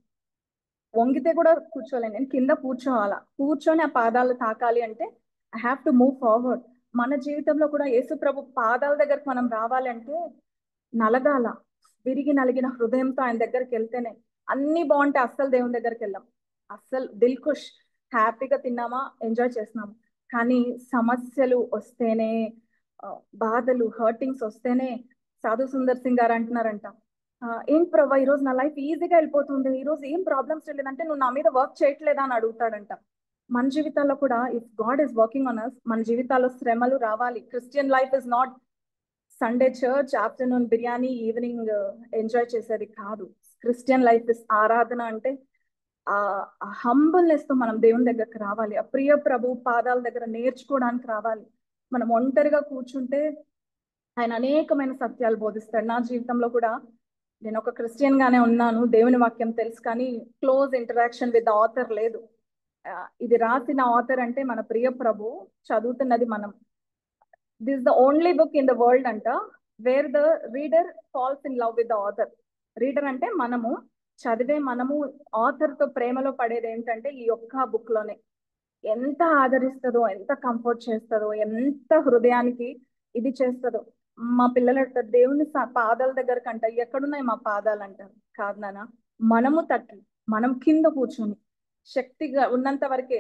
వంగితే కూడా కూర్చోలేను, నేను కింద కూర్చోవాలా, కూర్చొని ఆ పాదాలు తాకాలి అంటే I have to move forward. మన జీవితంలో కూడా యేసు ప్రభు పాదాల దగ్గరకు మనం రావాలంటే నలగాల, విరిగి నలిగిన హృదయంతో ఆయన దగ్గరికి వెళ్తేనే. అన్ని బాగుంటే అస్సలు దేవుని దగ్గరికి వెళ్ళాం, అస్సలు దిల్ ఖుష్, హ్యాపీగా తిన్నామా ఎంజాయ్ చేస్తున్నాము. కానీ సమస్యలు వస్తేనే, బాధలు హర్టింగ్స్ వస్తేనే, సాధు సుందర్ సింగ్ గారు అంటున్నారంట, ఏంటి ప్రభా ఈరోజు నా లైఫ్ ఈజీగా వెళ్ళిపోతుంది, ఈరోజు ఏం ప్రాబ్లమ్స్ లేదంటే నువ్వు నా మీద వర్క్ చేయట్లేదా అని అడుగుతాడంట. మన జీవితాల్లో కూడా if God is working on us, మన జీవితాల్లో శ్రమలు రావాలి. Christian life is not Sunday church, afternoon biryani, evening enjoy చేసేది కాదు. క్రిస్టియన్ లైఫ్ ఇస్ ఆరాధన అంటే ఆ హంబుల్నెస్ తో మనం దేవుని దగ్గరకు రావాలి, ఆ ప్రియ ప్రభు పాదాల దగ్గర నేర్చుకోవడానికి రావాలి. మనం ఒంటరిగా కూర్చుంటే ఆయన అనేకమైన సత్యాలు బోధిస్తాడు. నా జీవితంలో కూడా నేను ఒక క్రిస్టియన్ గానే ఉన్నాను, దేవుని వాక్యం తెలుసు, కానీ క్లోజ్ ఇంటరాక్షన్ విత్ ఆథర్ లేదు. ఇది రాసిన ఆథర్ అంటే మన ప్రియ ప్రభు, చదువుతున్నది మనం. This the only book in the world అంట where the reader falls in love with the author. Reader అంటే మనము, చదివే మనము ఆథర్ తో ప్రేమలో పడేది ఏంటంటే ఈ ఒక్క బుక్ లోనే. ఎంత ఆదరిస్తుందో, ఎంత కంఫర్ట్ చేస్తుందో, ఎంత హృదయానికి ఇది చేస్తుందో. మా పిల్లలు అంటారు దేవుని పాదాల దగ్గర కంట ఎక్కడున్నాయి మా పాదాలు అంటారు. కాదు నాన్న, మనము తట్టి మనం కింద కూర్చొని శక్తిగా ఉన్నంత వరకే.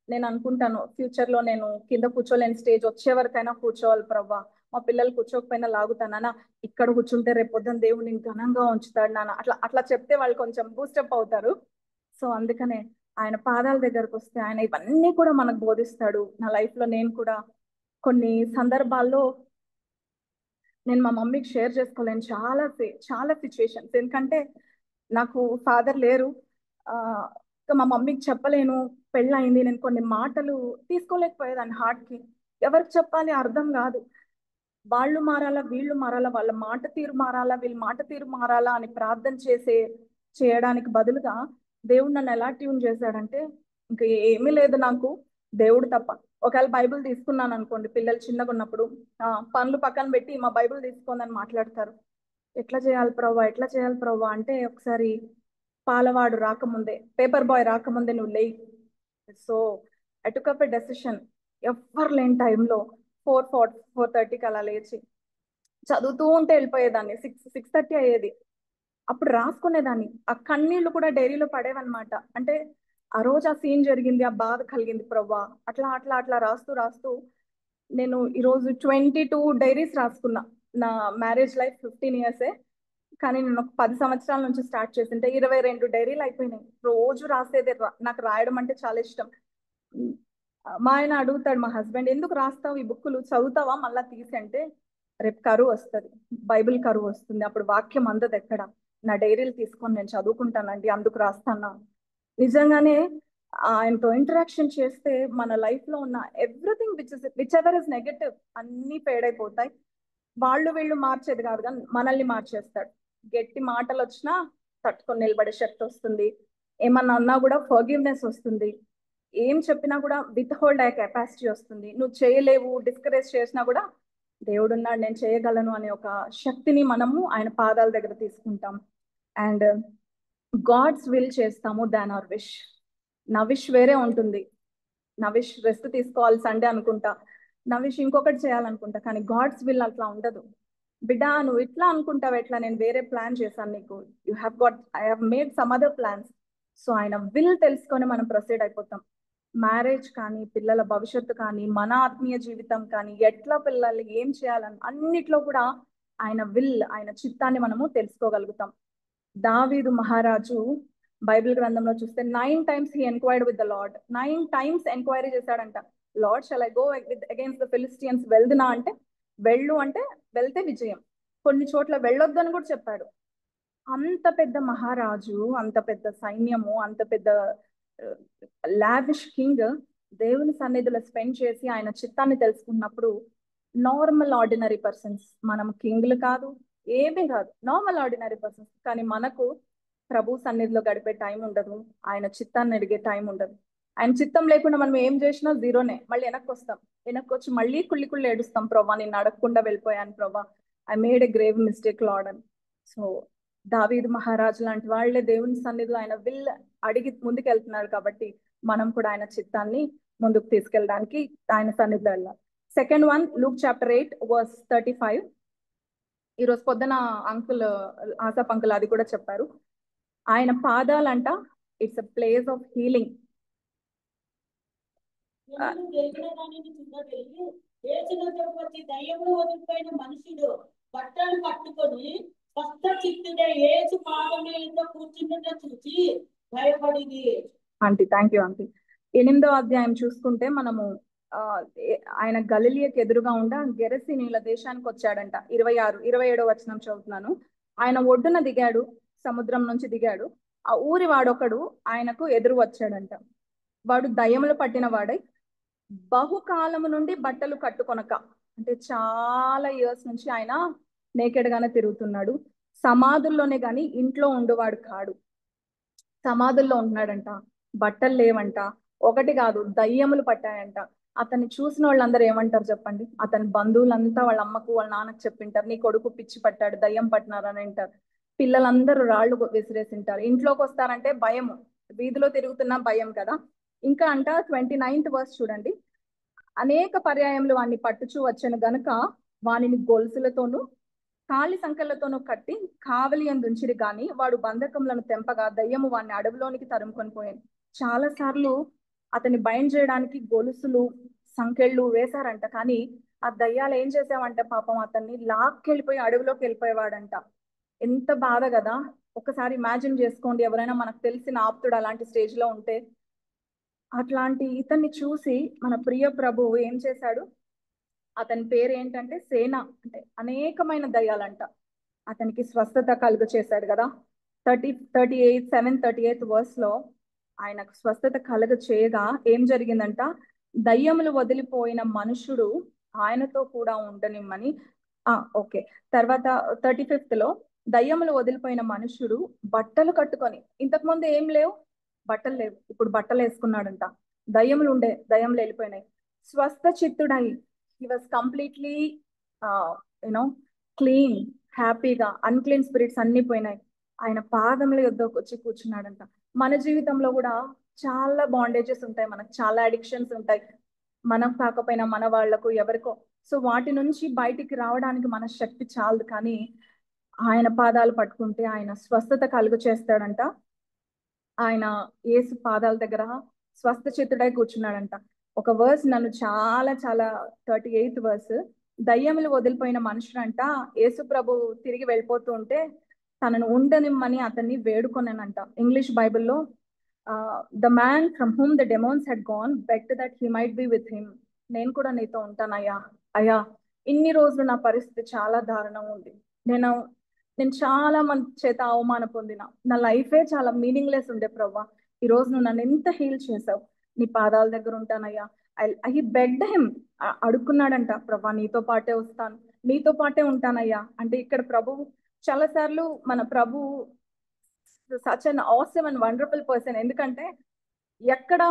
నేను అనుకుంటాను ఫ్యూచర్ లో నేను కింద కూర్చోలేని స్టేజ్ వచ్చే వరకైనా కూర్చోవాలి ప్రభా, మా పిల్లలు కూర్చోకపోయినా లాగుతానా, ఇక్కడ కూర్చుంటే రేపొద్దున దేవుని ఘనంగా ఉంచుతాడు నాన్న, అట్లా అట్లా చెప్తే వాళ్ళు కొంచెం బూస్టప్ అవుతారు. సో అందుకనే ఆయన పాదాల దగ్గరకు వస్తే ఆయన ఇవన్నీ కూడా మనకు బోధిస్తాడు. నా లైఫ్ లో నేను కూడా కొన్ని సందర్భాల్లో నేను మా మమ్మీకి షేర్ చేసుకోలేను చాలా సిచ్యువేషన్స్. ఎందుకంటే నాకు ఫాదర్ లేరు. ఇంకా మా మమ్మీకి చెప్పలేను, పెళ్ళయింది, నేను కొన్ని మాటలు తీసుకోలేకపోయేదాన్ని హార్ట్కి. ఎవరికి చెప్పాలి అర్థం కాదు. వాళ్ళు మారాలా, వీళ్ళు మారాలా, వాళ్ళ మాట తీరు మారాలా, వీళ్ళ మాట తీరు మారాలా అని ప్రార్థన చేయడానికి బదులుగా దేవుడు నన్ను ఎలా ట్యూన్ చేశాడంటే, ఇంకా ఏమీ లేదు నాకు దేవుడు తప్ప. ఒకవేళ బైబిల్ తీసుకున్నాను అనుకోండి, పిల్లలు చిన్నగా ఉన్నప్పుడు పనులు పక్కన పెట్టి మా బైబిల్ తీసుకోందని మాట్లాడతారు. ఎట్లా చేయాలి ప్రవ్వా, ఎట్లా చేయాలి ప్రవ్వా అంటే, ఒకసారి పాలవాడు రాకముందే, పేపర్ బాయ్ రాకముందే నువ్వు లేయి. So I took up a decision. ఎవ్వరు లేని టైంలో 4:30కి అలా లేచి చదువుతూ ఉంటే వెళ్ళిపోయేదాన్ని. 6:30 అయ్యేది. అప్పుడు రాసుకునేదాన్ని. ఆ కన్నీళ్లు కూడా డైరీలో పడేవన్నమాట. అంటే ఆ రోజు ఆ సీన్ జరిగింది, ఆ బాధ కలిగింది ప్రవ్వా, అట్లా అట్లా అట్లా రాస్తూ రాస్తూ నేను ఈరోజు 22 డైరీస్ రాసుకున్నా. నా మ్యారేజ్ లైఫ్ 15 ఇయర్సే, కానీ నేను ఒక 10 సంవత్సరాల నుంచి స్టార్ట్ చేసింటే 22 డైరీలు అయిపోయినాయి. రోజు రాసేదే. నాకు రాయడం అంటే చాలా ఇష్టం. మా ఆయన అడుగుతాడు, మా హస్బెండ్, ఎందుకు రాస్తావు ఈ బుక్కులు, చదువుతావా మళ్ళా తీసి అంటే, రేపు కరువు వస్తుంది, బైబిల్ కరువు వస్తుంది, అప్పుడు వాక్యం అందదు ఎక్కడ, నా డైరీలు తీసుకొని నేను చదువుకుంటానండి, అందుకు రాస్తానా. నిజంగానే ఆయనతో ఇంటరాక్షన్ చేస్తే మన లైఫ్ లో ఉన్న everything which ever is negative అన్ని ఫేడ్ అయిపోతాయి. వాళ్ళు వీళ్ళు మార్చేది కాదు, కానీ మనల్ని మార్చేస్తాడు. గట్టి మాటలు వచ్చినా తట్టుకొని నిలబడే శక్తి వస్తుంది. ఏమన్నా అన్నా కూడా ఫర్గివ్నెస్ వస్తుంది. ఏం చెప్పినా కూడా విత్ హోల్డ్ అయ్యే కెపాసిటీ వస్తుంది. నువ్వు చేయలేవు, డిస్కరేజ్ చేసినా కూడా దేవుడున్నాడు, నేను చేయగలను అనే ఒక శక్తిని మనము ఆయన పాదాల దగ్గర తీసుకుంటాం. అండ్ గాడ్స్ విల్ చేస్తాము దాన్ అవర్ విష్. నా విష్ వేరే ఉంటుంది. నా విష్ రెస్ట్ తీసుకోవాలి సండే అనుకుంటా, నా విష్ ఇంకొకటి చేయాలనుకుంటా, కానీ గాడ్స్ విల్ అట్లా ఉండదు. బిడ్డా నువ్వు ఇట్లా అనుకుంటావు ఎట్లా, నేను వేరే ప్లాన్ చేశాను నీకు, I have made some other plans. So ఆయన విల్ తెలుసుకొని మనం ప్రొసీడ్ అయిపోతాం. మ్యారేజ్ కానీ, పిల్లల భవిష్యత్తు కానీ, మన ఆత్మీయ జీవితం కానీ, ఎట్లా పిల్లలు ఏం చేయాలని అన్నిట్లో కూడా ఆయన విల్, ఆయన చిత్తాన్ని మనము తెలుసుకోగలుగుతాం. దావీదు మహారాజు బైబిల్ గ్రంథంలో చూస్తే 9 times he enquired with the Lord. 9 times enquiry చేశాడంట. Lord shall I go against the Philistines, వెళ్దునా అంటే వెళ్ళు అంటే వెళ్తే విజయం, కొన్ని చోట్ల వెళ్ళొద్దు అని కూడా చెప్పాడు. అంత పెద్ద మహారాజు, అంత పెద్ద సైన్యము, అంత పెద్ద లావిష్ కింగ్ దేవుని సన్నిధిలో స్పెండ్ చేసి ఆయన చిత్తాన్ని తెలుసుకున్నప్పుడు, నార్మల్ ఆర్డినరీ పర్సన్స్, మనం కింగ్లు కాదు, ఏమీ కాదు, నార్మల్ ఆర్డినరీ పర్సన్స్, కానీ మనకు ప్రభు సన్నిధిలో గడిపే టైం ఉండదు, ఆయన చిత్తాన్ని అడిగే టైం ఉండదు. ఆయన చిత్తం లేకుండా మనం ఏం చేసినా జీరోనే. మళ్ళీ వెనక్కి వస్తాం, వెనక్కి వచ్చి మళ్ళీ కుళ్ళి ఏడుస్తాం, ప్రభా నేను అడగకుండా వెళ్ళిపోయాను ప్రభా, I made a grave mistake lord అని. సో దావీదు మహారాజు లాంటి వాళ్ళే దేవుని సన్నిధిలో ఆయన విల్ అడిగి ముందుకు వెళ్తున్నారు కాబట్టి మనం కూడా ఆయన చిత్తాన్ని ముందుకు తీసుకెళ్ళడానికి ఆయన సన్నిధిలో వెళ్ళాలి. Second one, Luke chapter 8:35. ఈరోజు పొద్దున అంకుల్, ఆసాప్ అంకుల్ అది కూడా చెప్పారు. ఆయన పాదాలంట it's a place of healing. జరిగిన దానిని చూడగలిగి యేసునొద్దకు వచ్చి దయ్యములు వదిలిపోయిన మనుషుడు బట్టలు పట్టుకొని స్వస్థ చిత్తుడే యేసు పాదముల యుద్ధ కూర్చుండట చూసి భయపడింది. Aunty thank you aunty. 8వ అధ్యాయం చూసుకుంటే మనము ఆయన గలిలియకి ఎదురుగా ఉండ గెరసీనీల దేశానికి వచ్చాడంట. 27వ వచనం చదువుతున్నాను. ఆయన ఒడ్డున దిగాడు, సముద్రం నుంచి దిగాడు. ఆ ఊరి వాడొకడు ఆయనకు ఎదురు వచ్చాడంట. వాడు దయ్యములు పట్టిన వాడై బహుకాలము నుండి బట్టలు కట్టుకొనక, అంటే చాలా ఇయర్స్ నుంచి ఆయన నేకెడ్ గానే తిరుగుతున్నాడు. సమాధుల్లోనే గాని ఇంట్లో ఉండేవాడు కాడు. సమాధుల్లో ఉంటున్నాడంట, బట్టలు లేవంట, ఒకటి కాదు దయ్యములు పట్టాయంట. అతన్ని చూసిన వాళ్ళందరూ ఏమంటారు చెప్పండి? అతని బంధువులంతా వాళ్ళ అమ్మకు వాళ్ళ నాన్నకు చెప్పింటారు, నీ కొడుకు పిచ్చి పట్టాడు, దయ్యం పట్టినారు అని అంటారు. పిల్లలందరూ రాళ్ళు విసిరేసింటారు. ఇంట్లోకి వస్తారంటే భయము, వీధిలో తిరుగుతున్నా భయం కదా. ఇంకా అంట 29th verse చూడండి. అనేక పర్యాయములు వాణ్ణి పట్టుచూ వచ్చను గనుక వానిని గొలుసులతోనూ కాలి సంకెళ్లతోనూ కట్టి కావలి అందుంచిరి గాని వాడు బంధకములను తెంపగా దయ్యము వాడిని అడవిలోనికి తరుముకొని పోయాను. చాలా సార్లు అతన్ని బైండ్ చేయడానికి గొలుసులు సంకెళ్ళు వేశారంట, కానీ ఆ దయ్యాలు ఏం చేసావంటే పాపం అతన్ని లాక్కెళ్ళిపోయి అడవిలోకి వెళ్ళిపోయేవాడంట. ఎంత బాధ కదా. ఒకసారి ఇమాజిన్ చేసుకోండి, ఎవరైనా మనకు తెలిసిన ఆప్తుడు అలాంటి స్టేజ్ లో ఉంటే. అట్లాంటి ఇతన్ని చూసి మన ప్రియ ప్రభువు ఏం చేశాడు? అతని పేరు ఏంటంటే సేన, అంటే అనేకమైన దయ్యాలంట. అతనికి స్వస్థత కలుగ చేశాడు కదా. 38 వర్స్ లో ఆయనకు స్వస్థత కలుగ చేయగా ఏం జరిగిందంట, దయ్యములు వదిలిపోయిన మనుషుడు ఆయనతో కూడా ఉండనిమ్మని. ఓకే, తర్వాత 35th లో దయ్యములు వదిలిపోయిన మనుషుడు బట్టలు కట్టుకొని, ఇంతకుముందు ఏం లేవు, బట్టలు లేవు, ఇప్పుడు బట్టలు వేసుకున్నాడంట. దయ్యములు వెళ్ళిపోయినాయి. స్వస్థ చిత్తుడై, he was completely you know clean, హ్యాపీగా. అన్క్లీన్ స్పిరిట్స్ అన్ని పోయినాయి. ఆయన పాదముల యొద్దకు వచ్చి కూర్చున్నాడంట. మన జీవితంలో కూడా చాలా బాండేజెస్ ఉంటాయి, మనకు చాలా అడిక్షన్స్ ఉంటాయి, మనం కాకపోయినా మన వాళ్లకు ఎవరికో. సో వాటి నుంచి బయటికి రావడానికి మన శక్తి చాలదు, కానీ ఆయన పాదాలు పట్టుకుంటే ఆయన స్వస్థత కలుగు చేస్తాడంట. ఆయన యేసు పాదాల దగ్గర స్వస్థ చిత్తుడై కూర్చున్నాడంట. ఒక వర్స్ నన్ను చాలా చాలా 38th వర్స్, దయ్యములు వదిలిపోయిన మనుషుడంట యేసు ప్రభు తిరిగి వెళ్ళిపోతూ ఉంటే తనను ఉండనిమ్మని అతన్ని వేడుకొననంట. ఇంగ్లీష్ బైబిల్లో the man from whom the demons had gone begged that he might be with him. నేను కూడా నీతో ఉంటానయ్యా. అయ్యా, ఇన్ని రోజులు నా పరిస్థితి చాలా దారుణంగా ఉంది, నేను చాలా మంది చేత అవమానం పొందిన, నా లైఫే చాలా మీనింగ్లెస్ ఉండే ప్రవ్వా, ఈ రోజు నువ్వు నన్ను ఎంత హీల్ చేసావు, నీ పాదాల దగ్గర ఉంటానయ్యా. ఐ బెగ్డ్ హిమ్, అడుక్కున్నాడంట, ప్రవ్వా నీతో పాటే వస్తాను, నీతో పాటే ఉంటానయ్యా. అంటే ఇక్కడ ప్రభు చాలాసార్లు, మన ప్రభు such an awesome and wonderful person. ఎందుకంటే ఎక్కడ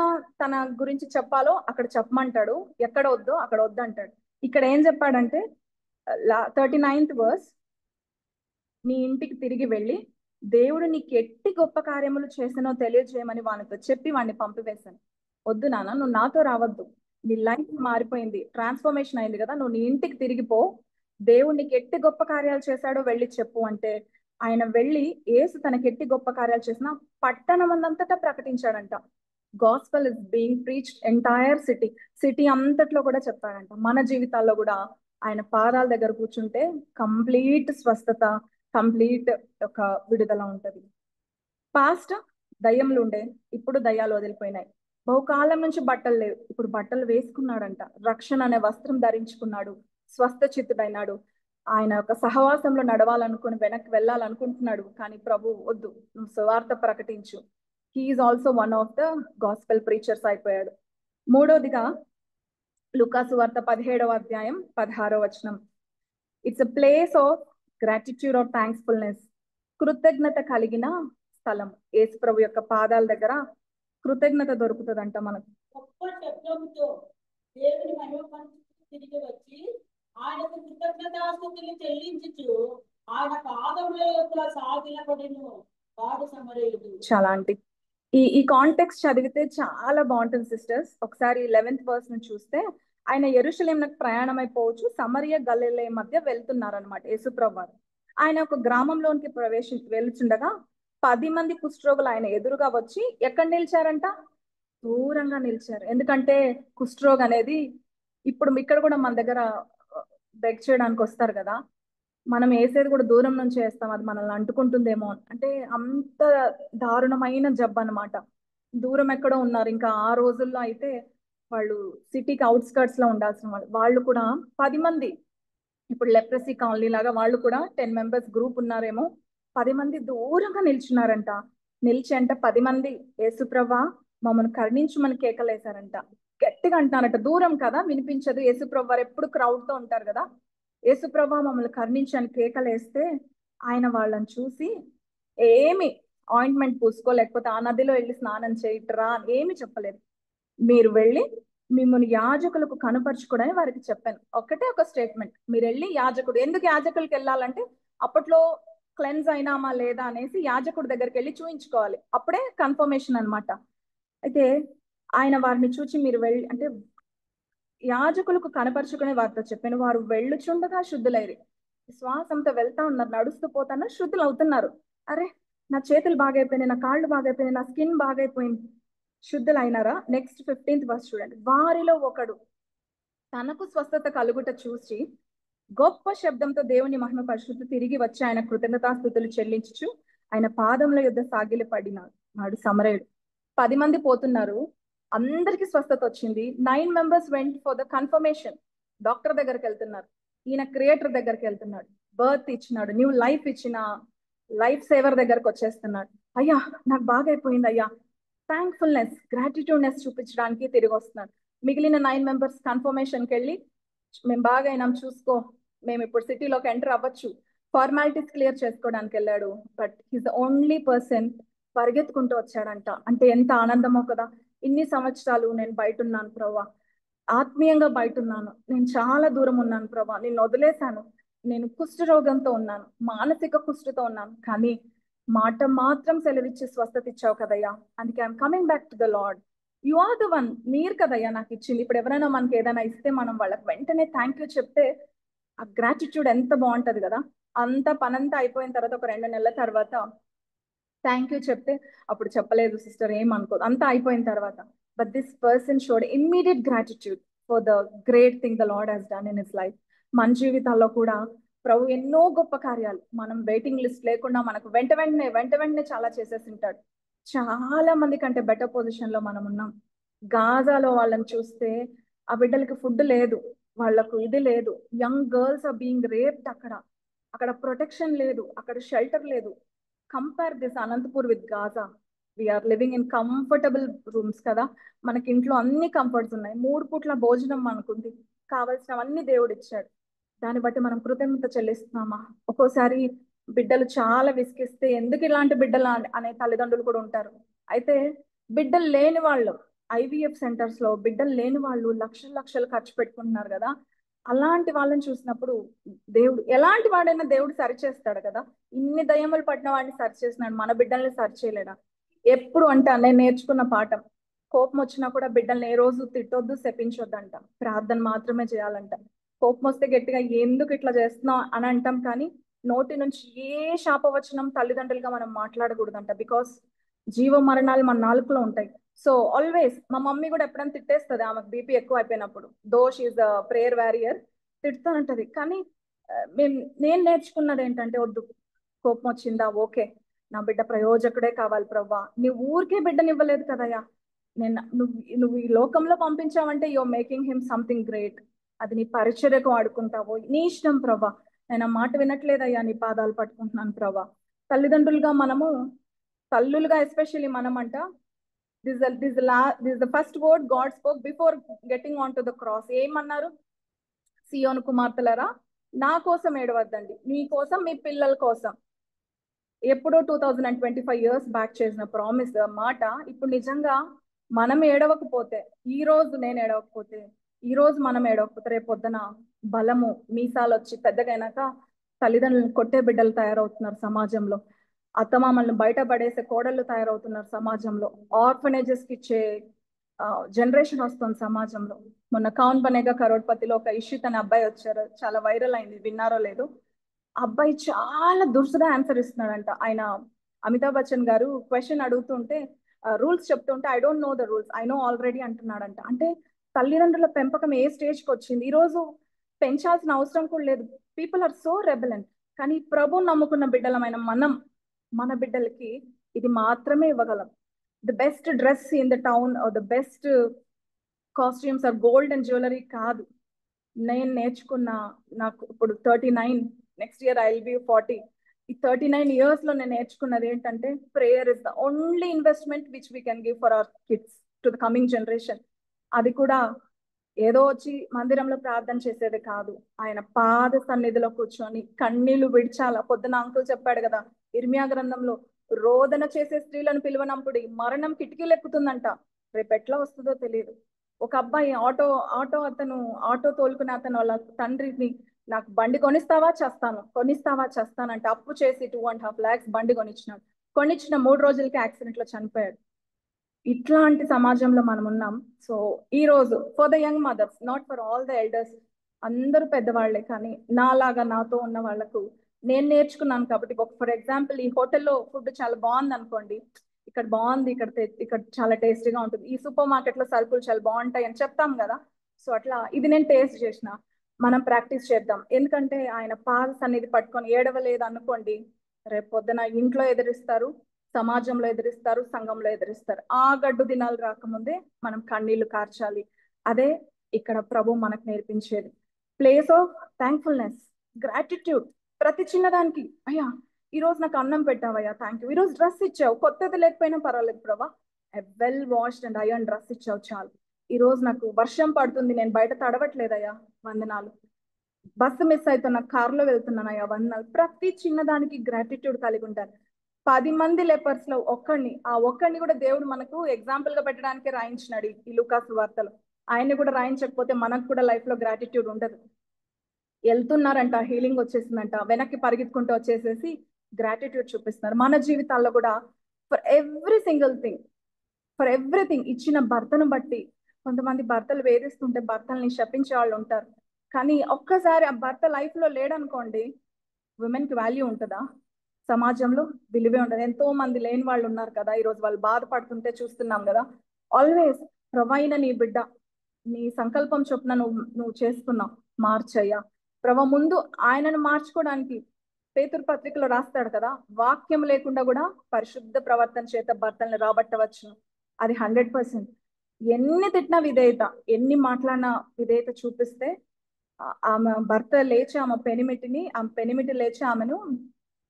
తన గురించి చెప్పాలో అక్కడ చెప్పమంటాడు, ఎక్కడ వద్దో అక్కడ వద్దంటాడు. ఇక్కడ ఏం చెప్పాడంటే 39th వర్స్, నీ ఇంటికి తిరిగి వెళ్ళి దేవుడు నీకు ఎట్టి గొప్ప కార్యములు చేసినో తెలియజేయమని వానితో చెప్పి వాడిని పంపివేశాను. వద్దు నాన్న, నువ్వు నాతో రావద్దు, నీ లైఫ్ మారిపోయింది, ట్రాన్స్ఫర్మేషన్ అయింది కదా, నువ్వు నీ ఇంటికి తిరిగిపో, దేవుడు నీకు ఎట్టి గొప్ప కార్యాలు చేశాడో వెళ్ళి చెప్పు అంటే ఆయన వెళ్ళి యేసు తనకి ఎట్టి గొప్ప కార్యాలు చేసినా పట్టణం అంతటా ప్రకటించాడంట. Gospel is being preached entire city అంతట్లో కూడా చెప్పాడంట. మన జీవితాల్లో కూడా ఆయన పాదాల దగ్గర కూర్చుంటే కంప్లీట్ స్వస్థత, కంప్లీట్ ఒక విడుదల ఉంటది. పాస్ట్ దయ్యములు ఉండే, ఇప్పుడు దయ్యాలు వదిలిపోయినాయి. బహుకాలం నుంచి బట్టలు లేవు, ఇప్పుడు బట్టలు వేసుకున్నాడంట, రక్షణ అనే వస్త్రం ధరించుకున్నాడు, స్వస్థ చిత్తుడైనాడు. ఆయన యొక్క సహవాసంలో నడవాలనుకుని వెనక్కి వెళ్ళాలనుకుంటున్నాడు, కానీ ప్రభు వద్దు, నువ్వు సువార్త ప్రకటించు. He is also one of the gospel preachers అయిపోయాడు. మూడోదిగా లూకాసు వార్త 17వ అధ్యాయం 16వ వచనం. It's a place of gratitude of thankfulness. కృతజ్ఞత కలిగిన స్థలం. యేసు ప్రభు యొక్క పాదాల దగ్గర కృతజ్ఞత దొరుకుతుందంట మనకు. గొప్ప శబ్దంతో దేవుని మహిమపరచుటకు తిరిగి వచ్చి ఆయనకు కృతజ్ఞతాస్తుతులు చెల్లించుచు ఆయన పాదముల యొక్క సాగిలపడెను వాడు సమరయుడు. చాలా అంటే ఈ కాంటెక్స్ట్ చదివితే చాలా బాగుంటుంది సిస్టర్స్. ఒకసారి 11th వర్స్ నుంచి చూస్తే, ఆయన యెరూషలేమునకు ప్రయాణమైపోవచ్చు, సమరయ గలిలయ మధ్య వెళ్తున్నారనమాట యేసుప్రభు వారు. ఆయన ఒక గ్రామంలోనికి వెళ్తుండగా 10 మంది కుష్ఠరోగులు ఆయన ఎదురుగా వచ్చి ఎక్కడ నిలిచారంట, దూరంగా నిలిచారు. ఎందుకంటే కుష్ఠరోగం అనేది ఇప్పుడు ఇక్కడ కూడా మన దగ్గర బెగ్ చేయడానికి వస్తారు కదా, మనం వేసేది కూడా దూరం నుంచి వేస్తాం, అది మనల్ని అంటుకుంటుందేమో అంటే అంత దారుణమైన జబ్బు అనమాట. దూరం ఎక్కడో ఉన్నారు. ఇంకా ఆ రోజుల్లో అయితే వాళ్ళు సిటీకి అవుట్స్కర్ట్స్ లో ఉండాల్సిన వాళ్ళు కూడా 10 మంది, ఇప్పుడు లెప్రసీ కాలనీ లాగా వాళ్ళు కూడా 10 members గ్రూప్ ఉన్నారేమో, 10 మంది దూరంగా నిల్చున్నారంట. నిలిచి అంట 10 మంది యేసుప్రభా మమ్మల్ని కరుణించమని కేకలేశారంట. గట్టిగా అంటున్నారట, దూరం కదా వినిపించదు, యేసుప్రభు వారు ఎప్పుడు క్రౌడ్ తో ఉంటారు కదా, యేసుప్రభా మమ్మల్ని కరుణించని కేకలేస్తే ఆయన వాళ్ళని చూసి ఏమి ఆయింట్మెంట్ పూసుకో, లేకపోతే ఆ నదిలో వెళ్ళి స్నానం చేయటరా ఏమి చెప్పలేదు, మీరు వెళ్ళి మిమ్మల్ని యాజకులకు కనపరచుకోవడని వారికి చెప్పాను. ఒకటే ఒక స్టేట్మెంట్, మీరు వెళ్ళి యాజకుడు. ఎందుకు యాజకులకి వెళ్ళాలంటే అప్పట్లో క్లెన్స్ అయినామా లేదా అనేసి యాజకుడి దగ్గరికి వెళ్ళి చూయించుకోవాలి, అప్పుడే కన్ఫర్మేషన్ అనమాట. అయితే ఆయన వారిని చూచి మీరు వెళ్ళి అంటే యాజకులకు కనపరుచుకునే వారితో చెప్పాను. వారు వెళ్ళుచుండగా శుద్ధులైరి. శ్వాసంతో వెళ్తా ఉన్నారు, నడుస్తూ పోతాను, శుద్ధులు అవుతున్నారు. అరే నా చేతులు బాగైపోయినాయి, నా కాళ్ళు బాగైపోయినాయి, నా స్కిన్ బాగైపోయింది, శుద్ధులు అయినారా. నెక్స్ట్ 15th వర్స్ చూడండి. వారిలో ఒకడు తనకు స్వస్థత కలుగుట చూసి గొప్ప శబ్దంతో దేవుని మహిమ పరిశుద్ధి తిరిగి వచ్చి ఆయన కృతజ్ఞతాస్తుతులు చెల్లించుచు ఆయన పాదముల యొద్ద సాగిలి పడినాడు సమరయుడు. 10 మంది పోతున్నారు, అందరికి స్వస్థత వచ్చింది. 9 members went for the confirmation. Doctor దగ్గరికి వెళ్తున్నారు, ఈయన క్రియేటర్ దగ్గరికి వెళ్తున్నాడు, బర్త్ ఇచ్చినాడు, న్యూ లైఫ్ ఇచ్చిన లైఫ్ సేవర్ దగ్గరకు వచ్చేస్తున్నాడు. అయ్యా నాకు బాగా అయిపోయింది అయ్యా, థ్యాంక్ఫుల్నెస్ గ్రాటిట్యూడ్నెస్ చూపించడానికి తిరిగి వస్తున్నాడు. మిగిలిన 9 మెంబర్స్ కన్ఫర్మేషన్కి వెళ్ళి మేము బాగా అయినాం చూసుకో, మేము ఇప్పుడు సిటీలోకి ఎంటర్ అవ్వచ్చు, ఫార్మాలిటీస్ క్లియర్ చేసుకోవడానికి వెళ్ళాడు. But he's the only person పరిగెత్తుకుంటూ వచ్చాడంట. అంటే ఎంత ఆనందమో కదా. ఇన్ని సంవత్సరాలు నేను బయట ఉన్నాను ప్రభా, ఆత్మీయంగా బయట ఉన్నాను, నేను చాలా దూరం ఉన్నాను ప్రభా, నేను వదిలేశాను, నేను కుష్ఠరోగంతో ఉన్నాను, మానసిక కుష్ఠతో ఉన్నాను, కానీ మాట మాత్రం సెలవిచ్చి స్వస్థత ఇచ్చావు కదయ్యా, అందుకే I'm coming back to the Lord. You are the one, మీరు కదయ్యా నాకు ఇచ్చింది. ఇప్పుడు ఎవరైనా మనకి ఏదైనా ఇస్తే మనం వాళ్ళకి వెంటనే థ్యాంక్ యూ చెప్తే ఆ గ్రాటిట్యూడ్ ఎంత బాగుంటది కదా. అంత పనంతా అయిపోయిన తర్వాత ఒక 2 నెలల తర్వాత థ్యాంక్ యూ చెప్తే అప్పుడు చెప్పలేదు సిస్టర్ ఏమనుకోదు, అంతా అయిపోయిన తర్వాత. But this person showed immediate gratitude for the great thing the Lord he's done in his life. మన జీవితాల్లో కూడా ప్రభు ఎన్నో గొప్ప కార్యాలు మనం వెయిటింగ్ లిస్ట్ లేకుండా మనకు వెంట వెంటనే చాలా చేసేసి ఉంటాడు. చాలా మంది కంటే బెటర్ పొజిషన్ లో మనం ఉన్నాం. గాజాలో వాళ్ళని చూస్తే ఆ బిడ్డలకి ఫుడ్ లేదు, వాళ్ళకు ఇది లేదు, young girls are being raped, అక్కడ ప్రొటెక్షన్ లేదు, అక్కడ షెల్టర్ లేదు. Compare this Anantapur with Gaza. We're living in comfortable rooms కదా, మనకి ఇంట్లో అన్ని కంఫర్ట్స్ ఉన్నాయి, 3 పూట్ల భోజనం మనకుంది, కావాల్సినవన్నీ దేవుడు ఇచ్చాడు. దాన్ని బట్టి మనం కృతజ్ఞత చెల్లిస్తున్నామా? ఒక్కోసారి బిడ్డలు చాలా విసిగిస్తే ఎందుకు ఇలాంటి బిడ్డలు అనే తల్లిదండ్రులు కూడా ఉంటారు. అయితే బిడ్డలు లేని వాళ్ళు ఐవీఎఫ్ సెంటర్స్ లో బిడ్డలు లేని వాళ్ళు లక్షలు ఖర్చు పెట్టుకుంటున్నారు కదా, అలాంటి వాళ్ళని చూసినప్పుడు దేవుడు ఎలాంటి వాడైనా దేవుడు సరిచేస్తాడు కదా. ఇన్ని దయ్యములు పట్టిన వాడిని సరి చేసినాడు, మన బిడ్డల్ని సరి చేయలేడా? ఎప్పుడు అంట నేను నేర్చుకున్న పాఠం, కోపం వచ్చినా కూడా బిడ్డల్ని ఏ రోజు తిట్టొద్దు, శపించొద్దంట, ప్రార్థన మాత్రమే చేయాలంట. కోపం వస్తే గట్టిగా ఎందుకు ఇట్లా చేస్తున్నావు అని అంటాం, కానీ నోటి నుంచి ఏ శాపవచనం తల్లిదండ్రులుగా మనం మాట్లాడకూడదంట. బికాస్ జీవ మరణాలు మన నాలుకలో ఉంటాయి. సో ఆల్వేస్ మా మమ్మీ కూడా ఎప్పుడైనా తిట్టేస్తుంది, ఆమెకు బీపీ ఎక్కువ అయిపోయినప్పుడు, దో షీఈ్ ద ప్రేయర్ వారియర్, తిడుతుంటది. కానీ నేను నేర్చుకున్నది ఏంటంటే, వద్దు, కోపం వచ్చిందా ఓకే, నా బిడ్డ ప్రయోజకుడే కావాలి ప్రవ్వా, నీ ఊరికే బిడ్డనివ్వలేదు కదయ్యా, నువ్వు ఈ లోకంలో పంపించావంటే your making him something great, అది నీ పరిచర్యకు వాడుకుంటావో నీ ఇష్టం ప్రభా, నేను ఆ మాట వినట్లేదయ్యా, నీ పాదాలు పట్టుకుంటున్నాను ప్రభా. తల్లిదండ్రులుగా మనము, తల్లులుగా ఎస్పెషల్లీ మనం అంట, this the first word God spoke before getting on to the cross. ఏమన్నారు? సియోను కుమార్తెలరా నా కోసం ఏడవద్దండి, మీ కోసం, మీ పిల్లల కోసం. ఎప్పుడో 2025 ఇయర్స్ బ్యాక్ చేసిన ప్రామిస్ మాట ఇప్పుడు నిజంగా మనం ఏడవకపోతే, ఈ రోజు నేను ఏడవకపోతే, ఈ రోజు మనం ఏడవకపోతే, రేపు పొద్దున బలము మీసాలు వచ్చి పెద్దగైనాక తల్లిదండ్రులను కొట్టే బిడ్డలు తయారవుతున్నారు సమాజంలో, అత్తమామలను బయట పడేసే కోడళ్ళు తయారవుతున్నారు సమాజంలో, ఆర్ఫనేజెస్ కి ఇచ్చే జనరేషన్ వస్తుంది సమాజంలో. మొన్న కౌన్ బనేగా కరోడ్పతిలో ఒక ఇష్యూత్ అనే అబ్బాయి వచ్చారు, చాలా వైరల్ అయింది, విన్నారో లేదు. అబ్బాయి చాలా దురుసుగా ఆన్సర్ ఇస్తున్నాడంట. ఆయన అమితాబ్ బచ్చన్ గారు క్వశ్చన్ అడుగుతుంటే రూల్స్ చెప్తుంటే I don't know the rules, I know already అంటున్నాడంట. అంటే తల్లిదండ్రుల పెంపకం ఏ స్టేజ్కి వచ్చింది, ఈ రోజు పెంచాల్సిన అవసరం కూడా లేదు. People are so rebellious. కానీ ప్రభు నమ్ముకున్న బిడ్డలమైన మనం మన బిడ్డలకి ఇది మాత్రమే ఇవ్వగలం. The best dress in the town, the best costumes or gold and jewellery కాదు. నేను నేర్చుకున్న, నాకు ఇప్పుడు 39, next year I will be 40, ఈ 39 ఇయర్స్ లో నేను నేర్చుకున్నది ఏంటంటే, prayer is the only investment which we can give for our kids to the coming generation. అది కూడా ఏదో వచ్చి మందిరంలో ప్రార్థన చేసేది కాదు, ఆయన పాద సన్నిధిలో కూర్చొని కన్నీళ్లు విడిచాల. పొద్దున అంకుల్ చెప్పాడు కదా, ఇర్మియా గ్రంథంలో రోదన చేసే స్త్రీలను పిలువనంపుడి, మరణం కిటికీలు ఎక్కుతుందంట, రేపు ఎట్లా వస్తుందో తెలియదు. ఒక అబ్బాయి ఆటో తోలుకునే అతను వాళ్ళ తండ్రిని, నాకు బండి కొనిస్తావా చేస్తానంటే అప్పు చేసి 2.5 lakhs బండి కొనిచ్చినాడు. కొనిచ్చిన 3 రోజులకి యాక్సిడెంట్ లో చనిపోయాడు. ఇట్లాంటి సమాజంలో మనం ఉన్నాం. సో ఈ రోజు for the young mothers, not for all the elders, అందరూ పెద్దవాళ్లే, కానీ నాలాగా నాతో ఉన్న వాళ్ళకు నేను నేర్చుకున్నాను కాబట్టి, ఫర్ ఎగ్జాంపుల్ ఈ హోటల్లో ఫుడ్ చాలా బాగుంది అనుకోండి, ఇక్కడ బాగుంది, ఇక్కడ చాలా టేస్టీగా ఉంటుంది, ఈ సూపర్ మార్కెట్ లో సరుకులు చాలా బాగుంటాయి అని చెప్తాం కదా. సో అట్లా ఇది నేను టేస్ట్ చేసిన, మనం ప్రాక్టీస్ చేద్దాం. ఎందుకంటే ఆయన పాద సన్నిధి పట్టుకొని ఏడవలేదు అనుకోండి, రేపు పొద్దున ఇంట్లో ఎదిరిస్తారు, సమాజంలో ఎదిరిస్తారు, సంఘంలో ఎదిరిస్తారు. ఆ గడ్డు దినాలు రాకముందే మనం కన్నీళ్లు కార్చాలి. అదే ఇక్కడ ప్రభు మనకు నేర్పించేది. Place of thankfulness, gratitude. ప్రతి చిన్నదానికి అయ్యా ఈ రోజు నాకు అన్నం పెట్టావయ్యా, థ్యాంక్ యూ. ఈ రోజు డ్రెస్ ఇచ్చావు, కొత్తది లేకపోయినా పర్వాలేదు ప్రభా, well washed and iron dress ఇచ్చావు చాలు. ఈ రోజు నాకు వర్షం పడుతుంది, నేను బయట తడవట్లేదయ్యా, వందనాలు. బస్సు మిస్ అవుతున్నా, కారులో వెళ్తున్నానయ్యా, వందనాలు. ప్రతి చిన్నదానికి గ్రాటిట్యూడ్ కలిగి ఉంటాను. 10 మంది లెపర్స్ లో ఆ ఒక్కడిని కూడా దేవుడు మనకు ఎగ్జాంపుల్ గా పెట్టడానికి రాయించినాడు ఈ లూకాసు వార్తలు. ఆయన్ని కూడా రాయించకపోతే మనకు కూడా లైఫ్ లో గ్రాటిట్యూడ్ ఉండదు. వెళ్తున్నారంట, హీలింగ్ వచ్చేసిందంట, వెనక్కి పరిగెత్తుకుంటూ వచ్చేసేసి గ్రాటిట్యూడ్ చూపిస్తున్నారు. మన జీవితాల్లో కూడా for every single thing, for everything, ఇచ్చిన భర్తను బట్టి కొంతమంది భర్తలు వేధిస్తుంటే భర్తల్ని శపించే వాళ్ళు ఉంటారు. కానీ ఒక్కసారి ఆ భర్త లైఫ్ లో లేడనుకోండి, ఉమెన్ కి వాల్యూ ఉంటుందా? సమాజంలో విలువే ఉండదు. ఎంతో మంది లేని వాళ్ళు ఉన్నారు కదా, ఈరోజు వాళ్ళు బాధపడుతుంటే చూస్తున్నాం కదా. ఆల్వేస్ ప్రవైన నీ బిడ్డ, నీ సంకల్పం చొప్పున నువ్వు చేసుకున్నావు, మార్చయ్యా ప్రభా. ముందు ఆయనను మార్చుకోవడానికి పేతురు పత్రికలో రాస్తాడు కదా, వాక్యం లేకుండా కూడా పరిశుద్ధ ప్రవర్తన చేత భర్తల్ని రాబట్టవచ్చు. అది 100%. ఎన్ని తిట్టినా విధేయత, ఎన్ని మాట్లాడినా విధేయత చూపిస్తే ఆమె భర్త లేచి ఆమె పెనిమిటి లేచి ఆమెను,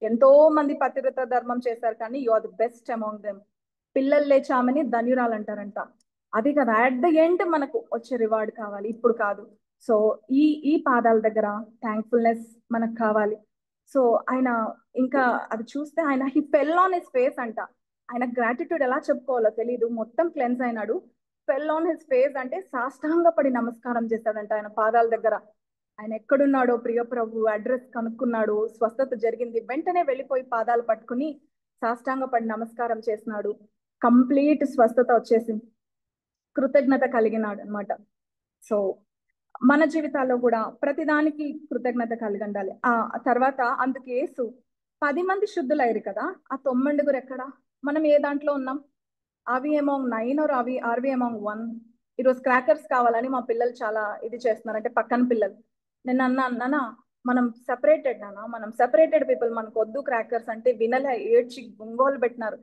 ఎంతో మంది పతివ్రత ధర్మం చేశారు కానీ you are the best among them. పిల్లలు లేచి ఆమెని ధన్యురాలు అంటారంట. అది కదా అట్ ద ఎండ్ మనకు వచ్చే రివార్డ్ కావాలి, ఇప్పుడు కాదు. సో ఈ పాదాల దగ్గర థ్యాంక్ఫుల్నెస్ మనకు కావాలి. సో ఆయన ఇంకా అది చూస్తే ఆయన he fell on his face అంట. ఆయన గ్రాటిట్యూడ్ ఎలా చెప్పుకోవాలో తెలియదు, మొత్తం క్లెన్స్ అయినాడు. ఫెల్ ఆన్ హిస్ ఫేస్ అంటే సాష్టాంగపడి నమస్కారం చేశాడంట ఆయన పాదాల దగ్గర. ఆయన ఎక్కడున్నాడో ప్రియ ప్రభు అడ్రస్ కనుక్కున్నాడు, స్వస్థత జరిగింది, వెంటనే వెళ్ళిపోయి పాదాలు పట్టుకుని సాష్టాంగపడి నమస్కారం చేసినాడు. కంప్లీట్ స్వస్థత వచ్చేసింది, కృతజ్ఞత కలిగినాడు అనమాట. సో మన జీవితాల్లో కూడా ప్రతిదానికి కృతజ్ఞత కలిగి ఉండాలి. ఆ తర్వాత అందుకు యేసు 10 మంది శుద్ధులయ్యారు కదా, ఆ 9 ఎక్కడ? మనం ఏ దాంట్లో ఉన్నాం? అవి అమాంగ్ 9 ఆర్ వి అమాంగ్ 1? ఈరోజు క్రాకర్స్ కావాలని మా పిల్లలు చాలా ఇది చేస్తున్నారు, అంటే పక్కన పిల్లలు. నేను అన్నా మనం సెపరేటెడ్ నానా, మనం సెపరేటెడ్ పీపుల్, మనకు వద్దు క్రాకర్స్ అంటే వినలే, ఏడ్చి గుంగోలు పెట్టినారు.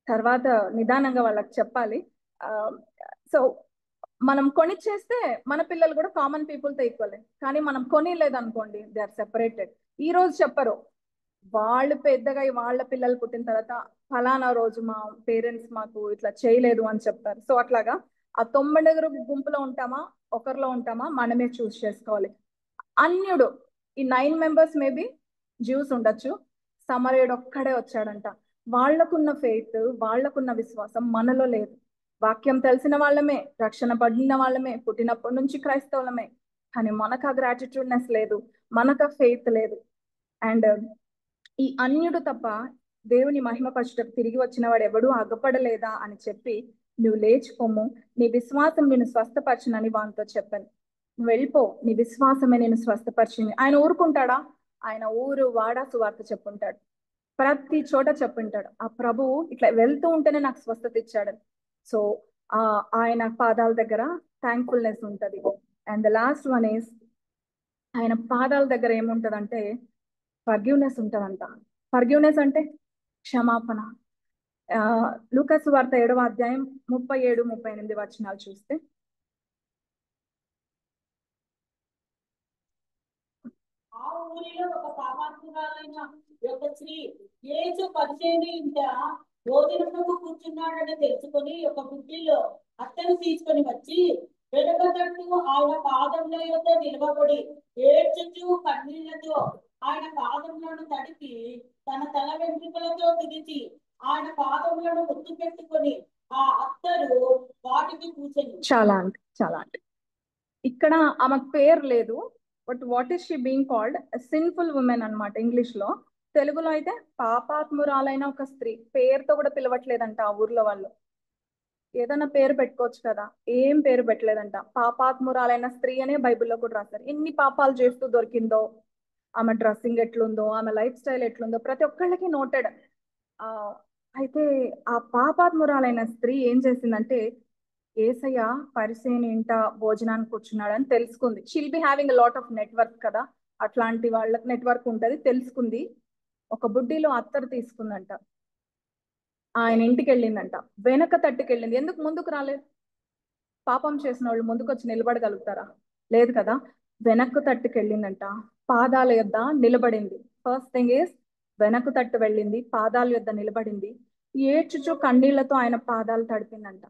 తర్వాత నిదానంగా వాళ్ళకి చెప్పాలి. సో మనం కొనిచ్చేస్తే మన పిల్లలు కూడా కామన్ పీపుల్తో ఈక్వలే, కానీ మనం కొనిలేదనుకోండి దే ఆర్ సెపరేటెడ్. ఈ రోజు చెప్పరు, వాళ్ళు పెద్దగా వాళ్ళ పిల్లలు పుట్టిన తర్వాత ఫలానా రోజు మా పేరెంట్స్ మాకు ఇట్లా చేయలేదు అని చెప్తారు. సో అట్లాగా ఆ 9 గుంపులో ఉంటామా, ఒకరిలో ఉంటామా, మనమే చూస్ చేసుకోవాలి. అన్యుడు, ఈ 9 మెంబర్స్ మేబీ జ్యూస్ ఉండొచ్చు, సమరయుడు ఒక్కడే వచ్చాడంట. వాళ్లకున్న ఫెయిత్, వాళ్లకున్న విశ్వాసం మనలో లేదు. వాక్యం తెలిసిన వాళ్ళమే, రక్షణ పడిన వాళ్ళమే, పుట్టినప్పటి నుంచి క్రైస్తవులమే, కానీ మనకు ఆ గ్రాటిట్యూడ్నెస్ లేదు, మనకు ఆ ఫెయిత్ లేదు. అండ్ ఈ అన్యుడు తప్ప దేవుని మహిమపరచుటకు తిరిగి వచ్చిన వాడు ఎవడూ అగపడలేదా అని చెప్పి, నువ్వు లేచిపోము, నీ విశ్వాసం నేను స్వస్థపరచునని వానితో చెప్పాను. నువ్వు వెళ్ళిపో, నీ విశ్వాసమే నేను స్వస్థపరిచింది. ఆయన ఊరుకుంటాడా? ఆయన ఊరు వాడా సువార్త చెప్పుంటాడు, ప్రతి చోట చెప్పుంటాడు. ఆ ప్రభు ఇట్లా వెళ్తూ ఉంటేనే నాకు స్వస్థత ఇచ్చాడు. సో ఆయన పాదాల దగ్గర థ్యాంక్ఫుల్నెస్ ఉంటది. And the last one is, ఆయన పాదాల దగ్గర ఏముంటదంటే ఫర్గివ్నెస్ ఉంటదంట. ఫర్గివ్నెస్ అంటే క్షమాపణ. లూకాసు వార్త 7వ అధ్యాయం 37-38 వచనాలు చూస్తే, ఆ ఊరిలో ఒక పాపాత్మురాలైన ఒక స్త్రీ యేసు పరిచయని ఇంట భోజనమునకు కూర్చున్నాడని తెలుసుకొని ఒక బుడ్డిలో అత్తను తీసుకొని వచ్చి వెనుక తట్టు ఆయన పాదముల యొద్ద నిలవబడి ఏడ్చుచు కన్నీళ్లతో ఆయన పాదములను తడిపి తన తల వెంట్రుకలతో తుడిచి ఆయన పాదములను ముద్దు పెట్టుకొని ఆ అత్తరు వాటికి కూర్చొని. చాలా అంటే ఇక్కడ ఆమెకు పేరు లేదు, but what is she being called? Sinful women అనమాట ఇంగ్లీష్ లో. తెలుగులో అయితే పాపాత్మురాలైన ఒక స్త్రీ. పేరుతో కూడా పిలవట్లేదంట ఆ ఊర్లో వాళ్ళు. ఏదైనా పేరు పెట్టుకోవచ్చు కదా, ఏం పేరు పెట్టలేదంట. పాపాత్మురాలైన స్త్రీ అనే బైబిల్లో కూడా రాస్తారు. ఎన్ని పాపాలు చేస్తూ దొరికిందో, ఆమె డ్రెస్సింగ్ ఎట్లుందో, ఆమె లైఫ్ స్టైల్ ఎట్లుందో ప్రతి ఒక్కళ్ళకి నోటెడ్. అయితే ఆ పాపాత్మురాలైన స్త్రీ ఏం చేసిందంటే, ఏసయ్య పరిసేని ఇంట భోజనానికి కూర్చున్నాడని తెలుసుకుంది. She'll be having lot of network కదా, అట్లాంటి వాళ్ళకి నెట్వర్క్ ఉంటది. తెలుసుకుంది, ఒక బుడ్డిలో అత్తరు తీసుకుందంట, ఆయన ఇంటికి వెళ్ళిందంట, వెనక తట్టుకెళ్ళింది. ఎందుకు ముందుకు రాలేదు? పాపం చేసిన వాళ్ళు ముందుకు వచ్చి నిలబడగలుగుతారా? లేదు కదా. వెనక్కు తట్టుకెళ్ళిందంట, పాదాల యొద్ద నిలబడింది. ఫస్ట్ థింగ్ ఈస్ వెనక్కు తట్టు వెళ్ళింది, పాదాల యొద్ద నిలబడింది, ఏడ్చుచు కన్నీళ్లతో ఆయన పాదాలు తడిపిందంట.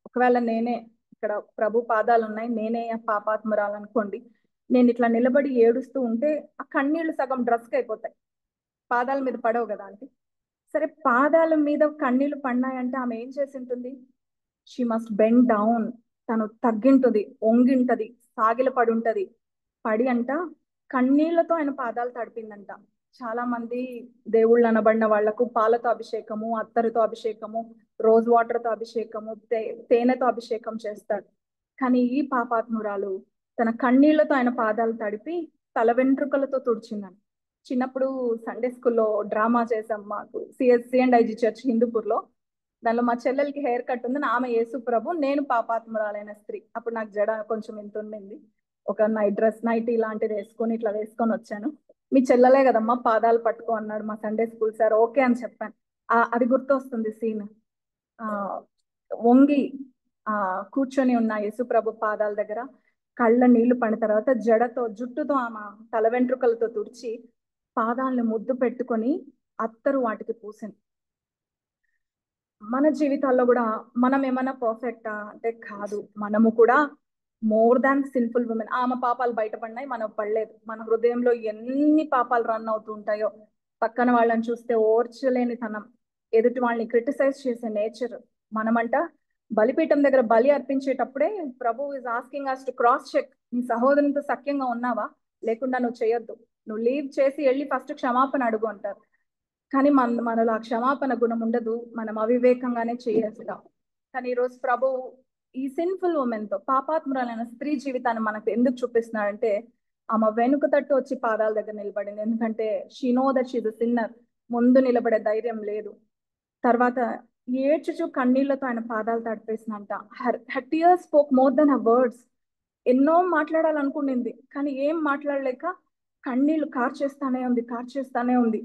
ఒకవేళ నేనే ఇక్కడ ప్రభు పాదాలు ఉన్నాయి, నేనే ఆ పాపాత్మురాలనుకోండి, నేను ఇట్లా నిలబడి ఏడుస్తూ ఉంటే ఆ కన్నీళ్లు సగం డ్రెస్కి అయిపోతాయి, పాదాల మీద పడవు కదా అంటే. సరే, పాదాల మీద కన్నీళ్లు పడినాయంటే ఆమె ఏం చేసి ఉంటుంది? షీ మస్ట్ బెండ్ డౌన్, తను తగ్గింటుంది, వంగింటది, సాగిల పడి ఉంటది. పడి అంట కన్నీళ్లతో ఆయన పాదాలు తడిపిందంట. చాలా మంది దేవుళ్ళు అనబడిన వాళ్లకు పాలతో అభిషేకము, అత్తరుతో అభిషేకము, రోజ్ వాటర్ తో అభిషేకము, తేనెతో అభిషేకం చేస్తాడు. కానీ ఈ పాపాత్మురాలు తన కన్నీళ్లతో ఆయన పాదాలు తడిపి తల వెంట్రుకలతో తుడిచిందని. చిన్నప్పుడు సండే స్కూల్లో డ్రామా చేసాం, మాకు సిఎండ్ ఐజీ చర్చ్ హిందూపూర్లో. దానిలో మా చెల్లెలకి హెయిర్ కట్ ఉంది, ఆమె యేసు ప్రభు, నేను పాపాత్మురాలైన స్త్రీ. అప్పుడు నాకు జడ కొంచెం ఇంత ఉండింది, ఒక నైటీ లాంటిది వేసుకొని ఇట్లా వేసుకొని వచ్చాను. మీ చెల్లెలే కదమ్మా, పాదాలు పట్టుకో అన్నాడు మా సండే స్కూల్ సార్. ఓకే అని చెప్పాను. అది గుర్తొస్తుంది సీన్. వంగి కూర్చొని ఉన్న యేసు ప్రభు పాదాల దగ్గర కళ్ళ నీళ్లు పడిన తర్వాత జడతో, జుట్టుతో, ఆమె తల వెంట్రుకలతో తుడిచి పాదాలను ముద్దు పెట్టుకొని అత్తరు వాటికి పూసింది. మన జీవితాల్లో కూడా మనం ఏమైనా పర్ఫెక్టా అంటే కాదు. మనము కూడా మోర్ దాన్ సిన్ఫుల్ ఉమెన్. ఆమె పాపాలు బయటపడినాయి, మనం పడలేదు. మన హృదయంలో ఎన్ని పాపాలు రన్ అవుతూ ఉంటాయో, పక్కన వాళ్ళని చూస్తే ఓర్చలేని తనం, ఎదుటి వాళ్ళని క్రిటిసైజ్ చేసే నేచర్. మనమంట బలిపీఠం దగ్గర బలి అర్పించేటప్పుడే ప్రభు is asking us to cross check. నీ సహోదరునితో సఖ్యంగా ఉన్నావా? లేకుండా నువ్వు చేయొద్దు, నువ్వు లీవ్ చేసి వెళ్ళి ఫస్ట్ క్షమాపణ అడుగు అంటారు. కానీ మనలో ఆ క్షమాపణ గుణం ఉండదు, మనం అవివేకంగానే చేస్తాం. కానీ ఈరోజు ప్రభు ఈ సిన్ఫుల్ ఉమెన్ తో, పాపాత్మురాలైన స్త్రీ జీవితాన్ని మనకు ఎందుకు చూపిస్తున్నాడంటే, ఆమె వెనుక తట్టు వచ్చి పాదాల దగ్గర నిలబడింది. ఎందుకంటే she know that she is a sinner. ముందు నిలబడే ధైర్యం లేదు. తర్వాత ఏడ్చుచు కన్నీళ్లతో ఆయన పాదాలు తడిపేసినంట. Her tears spoke more than her words. ఎన్నో మాట్లాడాలనుకునింది, కానీ ఏం మాట్లాడలేక కన్నీళ్లు కార్చేస్తానే ఉంది.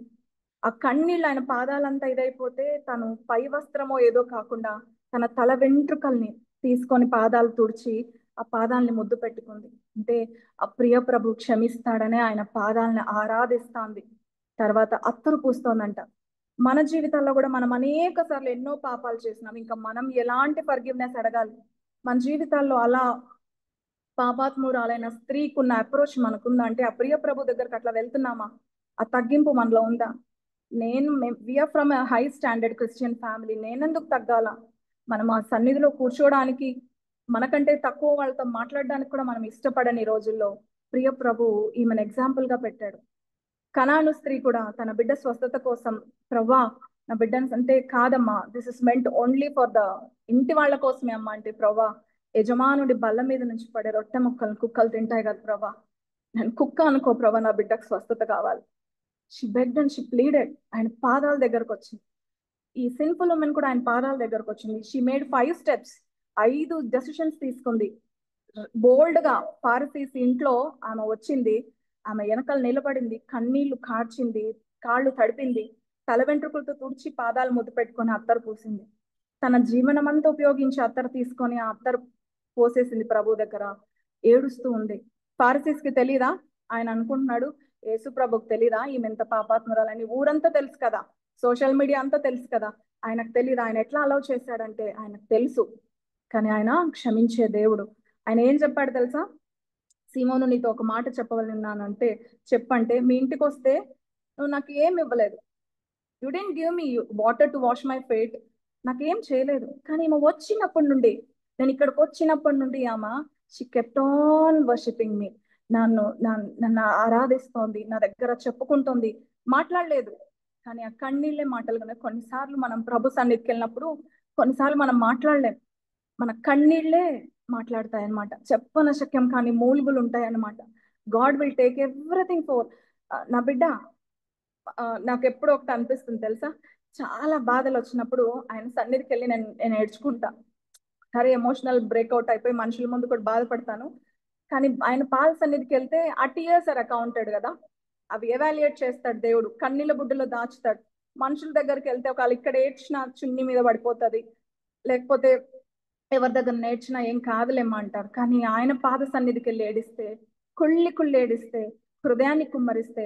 ఆ కన్నీళ్ళు ఆయన పాదాలంతా ఇదైపోతే తను పై వస్త్రమో ఏదో కాకుండా తన తల వెంట్రుకల్ని తీసుకొని పాదాలు తుడిచి ఆ పాదాలని ముద్దు పెట్టుకుంది. అంటే ఆ ప్రియ ప్రభు క్షమిస్తాడనే ఆయన పాదాలని ఆరాధిస్తాంది. తర్వాత అత్తరు పూస్తోందంట. మన జీవితాల్లో కూడా మనం అనేక సార్లు ఎన్నో పాపాలు చేసినాం, ఇంకా మనం ఎలాంటి ఫర్గివ్నెస్ అడగాలి? మన జీవితాల్లో అలా పాపాత్మురాలైన స్త్రీకున్న అప్రోచ్ మనకుందా అంటే, ఆ ప్రియ ప్రభు దగ్గరకు అట్లా వెళ్తున్నామా? ఆ తగ్గింపు మనలో ఉందా? We're from a high standard Christian family, నేనెందుకు తగ్గాల? మనం ఆ సన్నిధిలో కూర్చోడానికి, మనకంటే తక్కువ వాళ్ళతో మాట్లాడడానికి కూడా మనం ఇష్టపడని రోజుల్లో ప్రియ ప్రభు ఈమెను ఎగ్జాంపుల్ గా పెట్టాడు. కనాను స్త్రీ కూడా తన బిడ్డ స్వస్థత కోసం, ప్రవ్వా నా బిడ్డను అంటే, కాదమ్మా, this is meant only for the ఇంటి వాళ్ళ కోసమే అమ్మా అంటే, ప్రవ్వా యజమానుడి బల్ల మీద నుంచి పడే రొట్టె ముక్కలు కుక్కలు తింటాయి కదా ప్రవ్వా, నేను కుక్క అనుకో ప్రవ్వా, నా బిడ్డకు స్వస్థత కావాలి. She begged and she pleaded. ఆయన పాదాల దగ్గరకు వచ్చింది. ఈ సిన్ఫుల్ ఉమెన్ కూడా ఆయన పాదాల దగ్గరకు వచ్చింది. షీ మేడ్ 5 steps, 5 డెసిషన్స్ తీసుకుంది. బోల్డ్ గా ఫారిసీస్ ఇంట్లో ఆమె వచ్చింది, ఆమె వెనకాల నిలబడింది, కన్నీళ్లు కార్చింది, కాళ్ళు తడిపింది, తల వెంట్రుకలతో తుడిచి పాదాలు ముద్దు పెట్టుకొని అత్తరు పూసింది. తన జీవనం అంతా ఉపయోగించి అత్తరు తీసుకొని ఆ అత్తరు పోసేసింది ప్రభు దగ్గర. ఏడుస్తూ ఉంది. ఫారిసీస్ కి తెలీదా? ఆయన అనుకుంటున్నాడు, యేసు ప్రభుకి తెలీదా ఈమె ఎంత పాపాత్మురాలని? ఊరంతా తెలుసు కదా, సోషల్ మీడియా అంతా తెలుసు కదా. ఆయనకు తెలీదు. ఆయన ఎట్లా అలౌ చేశాడంటే ఆయనకు తెలుసు. కానీ ఆయన క్షమించే దేవుడు. ఆయన ఏం చెప్పాడు తెలుసా? సీమోను, నీతో ఒక మాట చెప్పవలన్నానంటే చెప్పంటే, మీ ఇంటికి వస్తే నువ్వు నాకు ఏం ఇవ్వలేదు, you didn't give me water to wash my fate, నాకేం చేయలేదు. కానీ ఈమె వచ్చినప్పటి నుండి, నేను ఇక్కడికి వచ్చినప్పటి నుండి ఆమె షీ కెప్ట్ ఆన్ వర్షిపింగ్ మీ, నన్ను ఆరాధిస్తోంది, నా దగ్గర చెప్పుకుంటోంది. మాట్లాడలేదు, కానీ ఆ కన్నీళ్ళే మాటలుగా. కొన్నిసార్లు మనం ప్రభు సన్నిధికి వెళ్ళినప్పుడు కొన్నిసార్లు మనం మాట్లాడలేం, మన కన్నీళ్లే మాట్లాడతాయి అనమాట. చెప్పనశక్యం కానీ మూలుగులు ఉంటాయి అనమాట. God will take everything four. నా బిడ్డ, నాకు ఎప్పుడు ఒకటి అనిపిస్తుంది తెలుసా, చాలా బాధలు వచ్చినప్పుడు ఆయన సన్నిధికి వెళ్ళి నేను ఏడ్చుకుంటా. సరే, ఎమోషనల్ బ్రేక్అవుట్ అయిపోయి మనుషుల ముందు కూడా బాధపడతాను. కానీ ఆయన పాద సన్నిధికి వెళ్తే ఆ టీయర్స్ ఆర్ అకౌంటెడ్ కదా, అవి ఎవాల్యుయేట్ చేస్తాడు దేవుడు, కన్నీళ్ళ బుడ్డలో దాచుతాడు. మనుషుల దగ్గరికి వెళ్తే ఒకవేళ ఇక్కడ ఏడ్చిన చున్ని మీద పడిపోతుంది, లేకపోతే ఎవరి దగ్గర నేర్చినా ఏం కాదులేమ్మా అంటారు. కానీ ఆయన పాద సన్నిధికి వెళ్ళి ఏడిస్తే, కుళ్ళి ఏడిస్తే, హృదయాన్ని కుమ్మరిస్తే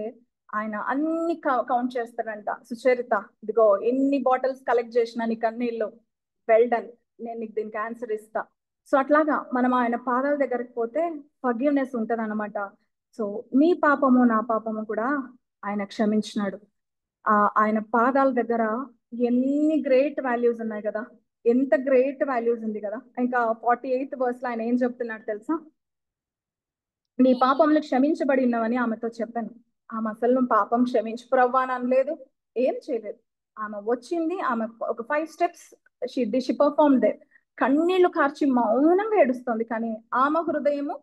ఆయన అన్ని కౌంట్ చేస్తాడంట. సుచరిత, ఇదిగో ఎన్ని బాటిల్స్ కలెక్ట్ చేసినా నీ కన్నీళ్ళు, వెల్ డన్, నేను నీకు దీనికి ఆన్సర్ ఇస్తా. సో అట్లాగా మనం ఆయన పాదాల దగ్గరికి పోతే ఫర్గివ్నెస్ ఉంటది అనమాట. సో నీ పాపము నా పాపము కూడా ఆయన క్షమించినాడు. ఆయన పాదాల దగ్గర ఎన్ని గ్రేట్ వాల్యూస్ ఉన్నాయి కదా, ఎంత గ్రేట్ వాల్యూస్ ఉంది కదా. ఇంకా 48th verse లో ఆయన ఏం చెప్తున్నాడు తెలుసా? నీ పాపములు క్షమించబడి ఉన్నవని ఆమెతో చెప్పాను. ఆమె అసలు నువ్వు పాపం క్షమించు ప్రవ్వా అని అనలేదు, ఏం చేయలేదు. ఆమె వచ్చింది, ఆమె ఒక 5 steps షీ పర్ఫార్మ్ దే. కన్నీళ్లు కార్చి మౌనంగా ఏడుస్తుంది, కానీ ఆమె హృదయము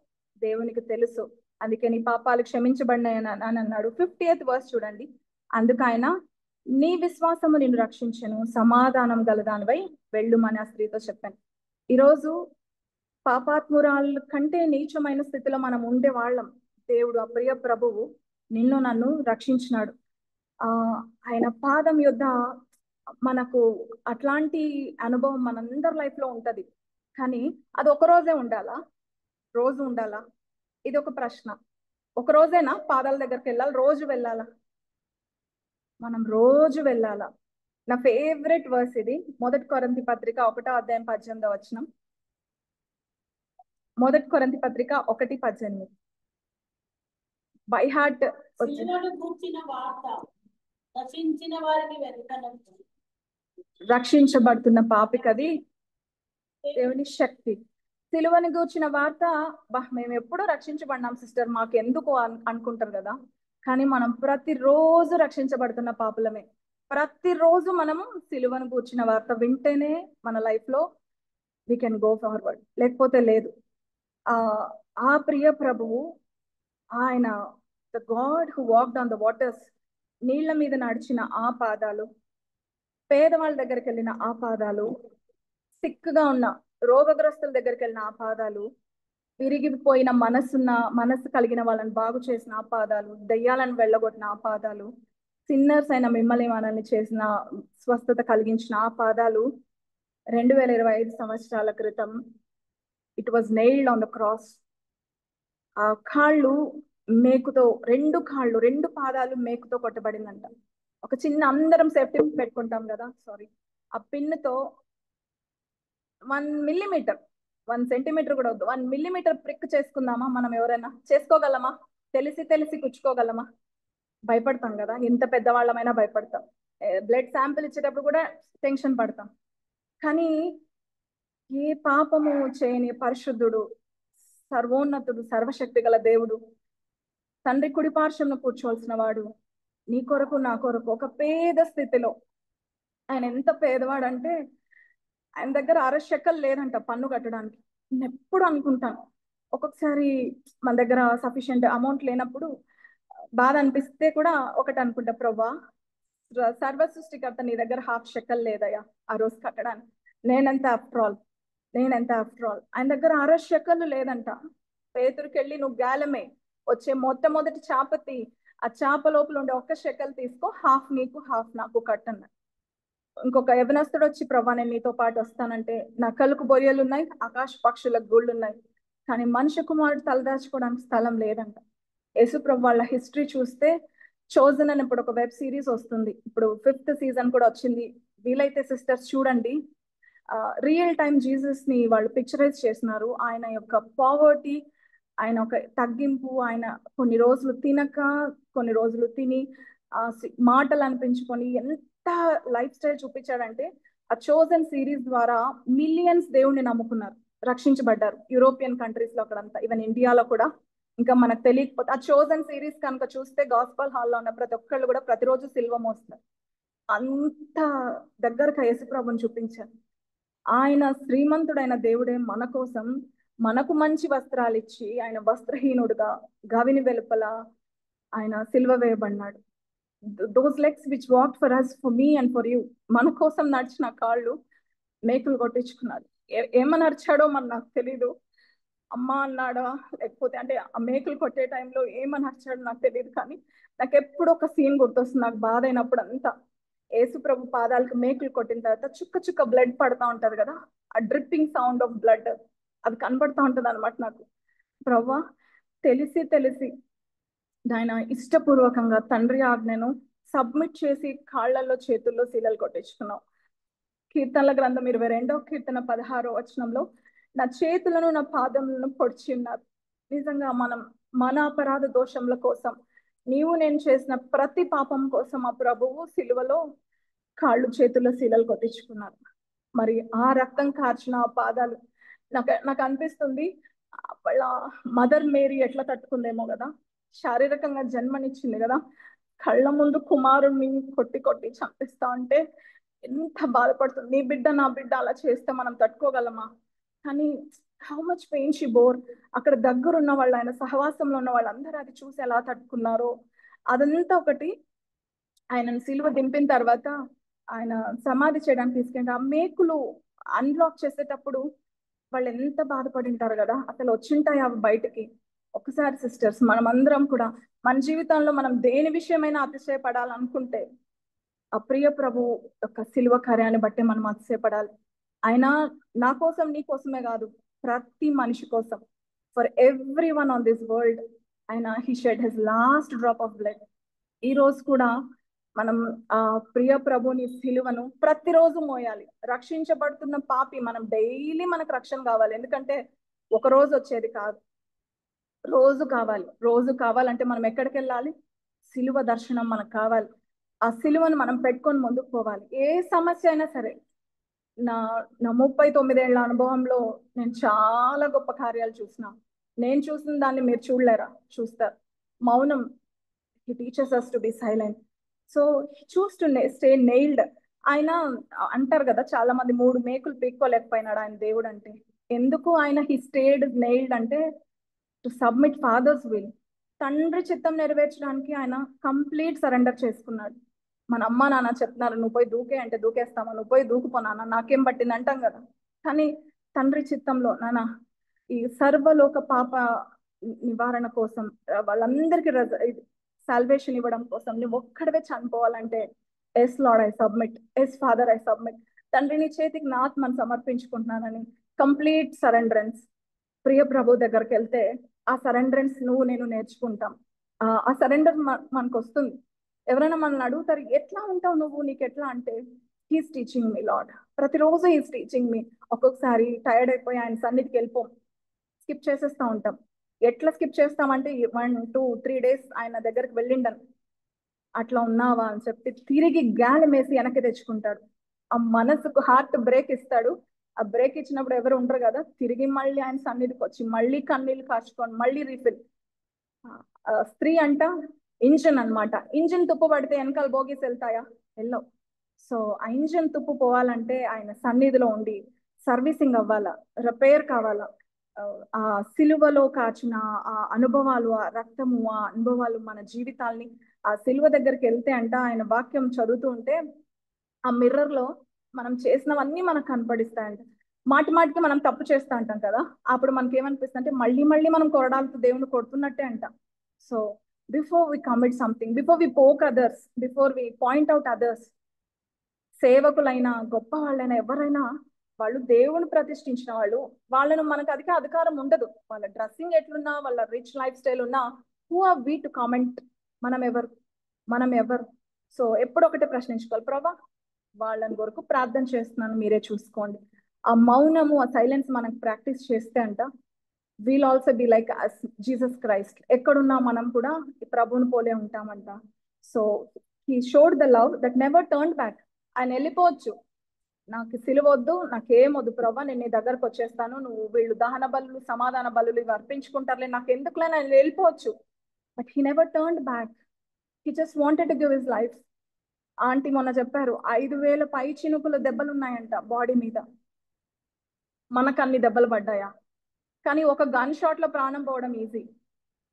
దేవునికి తెలుసు. అందుకే నీ పాపాలు క్షమించబడినాయి అని అన్నాడు. 50th verse చూడండి. అందుకు ఆయన, నీ విశ్వాసము నిన్ను రక్షించను, సమాధానం గలదానివై వెళ్ళుమని ఆ స్త్రీతో చెప్పాను. ఈరోజు పాపాత్మురాళ్ళ కంటే నీచమైన స్థితిలో మనం ఉండే వాళ్ళం. దేవుడు, ఆ ప్రియ ప్రభువు నిన్ను నన్ను రక్షించినాడు. ఆయన పాదం యొద్ద మనకు అట్లాంటి అనుభవం మనందరి లైఫ్ లో ఉంటది. కానీ అది ఒక రోజే ఉండాలా, రోజు ఉండాలా? ఇది ఒక ప్రశ్న. ఒక రోజేనా పాదాల దగ్గరికి వెళ్ళాలి, రోజు వెళ్ళాలా? మనం రోజు వెళ్ళాలా. నా ఫేవరెట్ వర్స్ ఇది, 1 కొరింథీ పత్రిక 1వ అధ్యాయం 18వ వచనం. 1 కొరింథీ పత్రిక 1:18 బై హార్ట్. సిలువను గూర్చిన వార్త రక్షించిన వారికి వెనుకనకు, రక్షించబడుతున్న పాపికది దేవుని శక్తి. సిలువని గూర్చిన వార్త, మేము ఎప్పుడూ రక్షించబడినాం సిస్టర్, మాకు ఎందుకు అనుకుంటారు కదా. కానీ మనం ప్రతిరోజు రక్షించబడుతున్న పాపులమే. ప్రతిరోజు మనము సిలువను గూర్చిన వార్త వింటేనే మన లైఫ్ లో వీ కెన్ గో ఫార్వర్డ్, లేకపోతే లేదు. ఆ ప్రియ ప్రభువు, ఆయన the God who walked on the waters, నీళ్ల మీద నడిచిన ఆ పాదాలు, పేదవాళ్ళ దగ్గరికి వెళ్ళిన ఆ పాదాలు, సిక్గా ఉన్న రోగగ్రస్తుల దగ్గరికి వెళ్ళిన ఆ పాదాలు, విరిగిపోయిన మనస్సు కలిగిన వాళ్ళని బాగు చేసిన ఆ పాదాలు, దయ్యాలను వెళ్ళగొట్టిన ఆ పాదాలు, సిన్నర్స్ అయిన మిమ్మల్ని మనల్ని చేసిన స్వస్థత కలిగించిన ఆ పాదాలు 2025 సంవత్సరాల క్రితం it was nailed on the cross. ఆ కాళ్ళు మేకుతో, రెండు పాదాలు మేకుతో కొట్టబడిందంట. ఒక చిన్న, అందరం సేఫ్టీ పెట్టుకుంటాం కదా, సారీ, ఆ పిన్నుతో 1 millimeter, 1 centimeter కూడా వద్దు, 1 millimeter ప్రిక్ చేసుకుందామా? మనం ఎవరైనా చేసుకోగలమా? తెలిసి కుచ్చుకోగలమా? భయపడతాం కదా, ఎంత పెద్దవాళ్ళమైనా భయపడతాం. బ్లడ్ శాంపిల్ ఇచ్చేటప్పుడు కూడా టెన్షన్ పడతాం. కానీ ఏ పాపము చేయని పరిశుద్ధుడు, సర్వోన్నతుడు, సర్వశక్తి గల దేవుడు, తండ్రి కుడి పార్శ్వంలో కూర్చోవలసిన వాడు, నీ కొరకు నా కొరకు ఒక పేద స్థితిలో, ఆయన ఎంత పేదవాడంటే ఆయన దగ్గర 6 షెకల్ లేదంట పన్ను కట్టడానికి. నేను ఎప్పుడు అనుకుంటాను, ఒక్కొక్కసారి మన దగ్గర సఫిషియెంట్ అమౌంట్ లేనప్పుడు బాధ అనిపిస్తే కూడా ఒకటి అనుకుంటా, ప్రభా సర్వ సృష్టికర్త నీ దగ్గర 1/2 షెకల్ లేదయ్యా ఆ రోజు కట్టడానికి, నేనెంత ఆఫ్టర్ ఆల్. ఆయన దగ్గర 6 షెకలు లేదంట. పేతురికి వెళ్ళి నువ్వు గాలమే వచ్చే మొట్టమొదటి చాపతి, ఆ చాప లోపల ఉండే 1 షెకల్ తీసుకో, 1/2 నీకు 1/2 నాకు కట్టన్న. ఇంకొక యవనస్తుడు వచ్చి, ప్రభా నేను నీతో పాటు వస్తానంటే, నక్కలకు బొరియలు ఉన్నాయి, ఆకాశ పక్షులకు గూళ్ళు ఉన్నాయి, కానీ మనిషి కుమారుడు తలదాచుకోవడానికి స్థలం లేదంట. యేసు ప్రభు వాళ్ళ హిస్టరీ చూస్తే, చోజన్ అని ఇప్పుడు ఒక వెబ్ సిరీస్ వస్తుంది, ఇప్పుడు 5th season కూడా వచ్చింది. వీలైతే సిస్టర్స్ చూడండి. రియల్ టైమ్ జీసస్ ని వాళ్ళు పిక్చరైజ్ చేసినారు. ఆయన యొక్క పావర్టీ, ఆయన ఒక తగ్గింపు, ఆయన కొన్ని రోజులు తినక, కొన్ని రోజులు తిని, మాటలు అనిపించుకొని ఎంత లైఫ్ స్టైల్ చూపించాడంటే, ఆ చోజన్ సిరీస్ ద్వారా మిలియన్స్ దేవుణ్ణి నమ్ముకున్నారు, రక్షించబడ్డారు. యూరోపియన్ కంట్రీస్ లో అక్కడంతా, ఈవెన్ ఇండియాలో కూడా. ఇంకా మనకు తెలియకపోతే ఆ చోజన్ సిరీస్ కనుక చూస్తే, గాస్పల్ హాల్లో ఉన్న ప్రతి ఒక్కళ్ళు కూడా ప్రతిరోజు సిల్వ మోస్తారు. అంత దగ్గరగా యేసుప్రభుని చూపించారు. ఆయన శ్రీమంతుడైన దేవుడే మన కోసం, మనకు మంచి వస్త్రాలు ఇచ్చి, ఆయన వస్త్రహీనుడుగా గవిని వెలుపల ఆయన సిల్వ వేయబడినాడు. Those legs which walk for us, for me and for you, మన కోసం నడిచిన కాళ్ళు మేకులు కొట్టించుకున్నాడు. ఏమని నడిచాడో మన నాకు తెలీదు, అమ్మ అన్నాడా లేకపోతే, అంటే ఆ మేకులు కొట్టే టైంలో ఏమని నడిచాడో నాకు తెలియదు. కానీ నాకు ఎప్పుడు ఒక సీన్ గుర్తొస్తుంది, నాకు బాధ అయినప్పుడు అంతా. యేసు ప్రభు పాదాలకు మేకులు కొట్టిన తర్వాత చుక్క చుక్క బ్లడ్ పడతా ఉంటది కదా, ఆ డ్రిప్పింగ్ సౌండ్ ఆఫ్ బ్లడ్ అది కనబడతా ఉంటది అనమాట నాకు. ప్రభా తెలిసి ఆయన ఇష్టపూర్వకంగా తండ్రి ఆజ్ఞను సబ్మిట్ చేసి కాళ్ళల్లో చేతుల్లో శీలలు కొట్టించుకున్నావు. కీర్తనల గ్రంథం 22వ కీర్తన 16వ వచనంలో నా చేతులను నా పాదములను పొడిచి ఉన్నారు. నిజంగా మన అపరాధ దోషముల కోసం నీవు నేను చేసిన ప్రతి పాపం కోసం ఆ ప్రభువు సిలువలో కాళ్ళు చేతుల్లో శీలలు కొట్టించుకున్నారు. మరి ఆ రక్తం కార్చిన ఆ పాదాలు నాకు అనిపిస్తుంది వాళ్ళ మదర్ మేరీ ఎట్లా తట్టుకుందేమో కదా. శారీరకంగా జన్మనిచ్చింది కదా, కళ్ళ ముందు కుమారుణ్ణి కొట్టి కొట్టి చంపిస్తా ఉంటే ఎంత బాధపడుతుంది. నీ బిడ్డ నా బిడ్డ అలా చేస్తే మనం తట్టుకోగలమా? కానీ how much pain she bore. అక్కడ దగ్గరున్న వాళ్ళు, ఆయన సహవాసంలో ఉన్న వాళ్ళందరూ అది చూసి ఎలా తట్టుకున్నారో అదంతా ఒకటి. ఆయనను సిలువ దింపిన తర్వాత ఆయన సమాధి చేయడానికి తీసుకెళ్ళి ఆ మేకులు అన్లాక్ చేసేటప్పుడు వాళ్ళు ఎంత బాధపడి ఉంటారు కదా, అసలు వచ్చింటాయి అవి బయటికి. ఒకసారి సిస్టర్స్, మనమందరం కూడా మన జీవితంలో మనం దేని విషయమైనా అతిశయపడాలనుకుంటే ఆ ప్రియ ప్రభు యొక్క సిలువ కార్యాన్ని బట్టి మనం అతిశయపడాలి. ఆయన నా కోసం నీ కోసమే కాదు, ప్రతి మనిషి కోసం, for everyone on this world ఆయన he shed his last drop of blood. ఈ రోజు కూడా మనం ఆ ప్రియ ప్రభుని సిలువను ప్రతిరోజు మోయాలి. రక్షించబడుతున్న పాపి మనం డైలీ మనకు రక్షణ కావాలి. ఎందుకంటే ఒక రోజు వచ్చేది కాదు, రోజు కావాలి. రోజు కావాలంటే మనం ఎక్కడికి వెళ్ళాలి? సిలువ దర్శనం మనకు కావాలి. ఆ సిలువను మనం పెట్టుకొని ముందుకు పోవాలి. ఏ సమస్య అయినా సరే. నా నా 39 ఏళ్ల అనుభవంలో నేను చాలా గొప్ప కార్యాలు చూసిన. నేను చూసిన దాన్ని మీరు చూడలేరా? చూస్తారు. మౌనం. He teaches us to be silent. So choose to stay nailed. ఆయన అంటారు కదా చాలా మంది 3 మేకులు పీక్కోలేకపోయినాడు ఆయన దేవుడు అంటే. ఎందుకు ఆయన హీ స్టేడ్ నెయిల్డ్ అంటే టు సబ్మిట్ ఫాదర్స్ విల్. తండ్రి చిత్తం నెరవేర్చడానికి ఆయన కంప్లీట్ సరెండర్ చేసుకున్నాడు. మన అమ్మ నాన్న చెప్తున్నారు నువ్వు పోయి దూకే అంటే దూకేస్తామా, నువ్వు పోయి దూకుపో నాన్న నాకేం పట్టింది అంటాం కదా. కానీ తండ్రి చిత్తంలో నాన్న ఈ సర్వలోక పాప నివారణ కోసం వాళ్ళందరికీ సాల్వేషన్ ఇవ్వడం కోసం నువ్వు ఒక్కడవే చనిపోవాలంటే yes Lord I submit, yes father I submit, తండ్రి నీ చేతికి నా ఆత్మను సమర్పించుకుంటున్నానని కంప్లీట్ సరెండరెన్స్. ప్రియ ప్రభు దగ్గరికి వెళ్తే ఆ సరెండరెన్స్ నువ్వు నేను నేర్చుకుంటాం. ఆ సరెండర్ మనకు వస్తుంది. ఎవరైనా మనల్ని అడుగుతారు ఎట్లా ఉంటావు నువ్వు, నీకు ఎట్లా అంటే హీస్ టీచింగ్ మీ లార్డ్. ప్రతిరోజు హీస్ టీచింగ్ మీ. ఒక్కొక్కసారి టైర్డ్ అయిపోయి ఆయన సన్నిధికి వెళ్ళిపోం, స్కిప్ చేసేస్తా ఉంటాం. ఎట్లా స్కిప్ చేస్తామంటే 1, 2, 3 డేస్ ఆయన దగ్గరికి వెళ్ళిండను. అట్లా ఉన్నావా అని చెప్పి తిరిగి గాలి మేసి వెనక్కి తెచ్చుకుంటాడు. ఆ మనసుకు హార్ట్ బ్రేక్ ఇస్తాడు. ఆ బ్రేక్ ఇచ్చినప్పుడు ఎవరు ఉండరు కదా, తిరిగి మళ్ళీ ఆయన సన్నిధికి వచ్చి మళ్ళీ కన్నీళ్ళు కాచుకొని మళ్ళీ రీఫిల్. స్త్రీ అంట ఇంజిన్ అన్నమాట. ఇంజిన్ తుప్పు పడితే వెనకాల బోగీస్ వెళ్తాయా? వెళ్ళవు. సో ఆ ఇంజిన్ తుప్పు పోవాలంటే ఆయన సన్నిధిలో ఉండి సర్వీసింగ్ అవ్వాలా, రిపేర్ కావాలా. ఆ సిలువలో కాచిన ఆ అనుభవాలు, ఆ రక్తము, ఆ అనుభవాలు మన జీవితాల్ని ఆ సిలువ దగ్గరికి వెళ్తే అంట ఆయన వాక్యం చదువుతూ ఉంటే ఆ మిర్రర్ లో మనం చేసినవన్నీ మనకు కనపడిస్తాయంట. మాటి మాటికి మనం తప్పు చేస్తా అంటాం కదా, అప్పుడు మనకి ఏమనిపిస్తుంది అంటే మళ్ళీ మళ్ళీ మనం కొరడాలతో దేవుని కొడుతున్నట్టే అంట. So before we commit something, before we poke others, before we point out others, సేవకులైనా గొప్ప వాళ్ళైనా ఎవరైనా వాళ్ళు దేవుని ప్రతిష్ఠించిన వాళ్ళు, వాళ్ళను మనకు అధికారం ఉండదు. వాళ్ళ డ్రెస్సింగ్ ఎట్లున్నా, వాళ్ళ రిచ్ లైఫ్ స్టైల్ ఉన్నా, who are we to comment? మనం ఎవరు? సో ఎప్పుడు ఒకటే ప్రశ్నించుకోవాలి, ప్రభా వాళ్ళని కొరకు ప్రార్థన చేస్తున్నాను, మీరే చూసుకోండి. ఆ మౌనము, ఆ సైలెన్స్ మనకు ప్రాక్టీస్ చేస్తే అంట we'll also be like Jesus Christ. ఎక్కడున్నా మనం కూడా ప్రభువుని పోలే ఉంటామంట. So he showed the love that never turn back. ఆయన వెళ్ళిపోవచ్చు, నాకు సిలువ వద్దు, నాకేం వద్దు ప్రభా, నేను నీ దగ్గరకు వచ్చేస్తాను, నువ్వు వీళ్ళు దహన బలులు సమాధాన బలులు ఇవి అర్పించుకుంటారులే, నాకు ఎందుకులే, ఆయన వెళ్ళిపోవచ్చు. But he never turn back. He just wanted to give his life. Aunty మొన్న చెప్పారు 5,000 పై చినుకుల దెబ్బలు ఉన్నాయంట బాడీ మీద. మనకు అన్ని దెబ్బలు పడ్డాయా? కానీ ఒక గన్ షాట్ లో ప్రాణం పోవడం ఈజీ,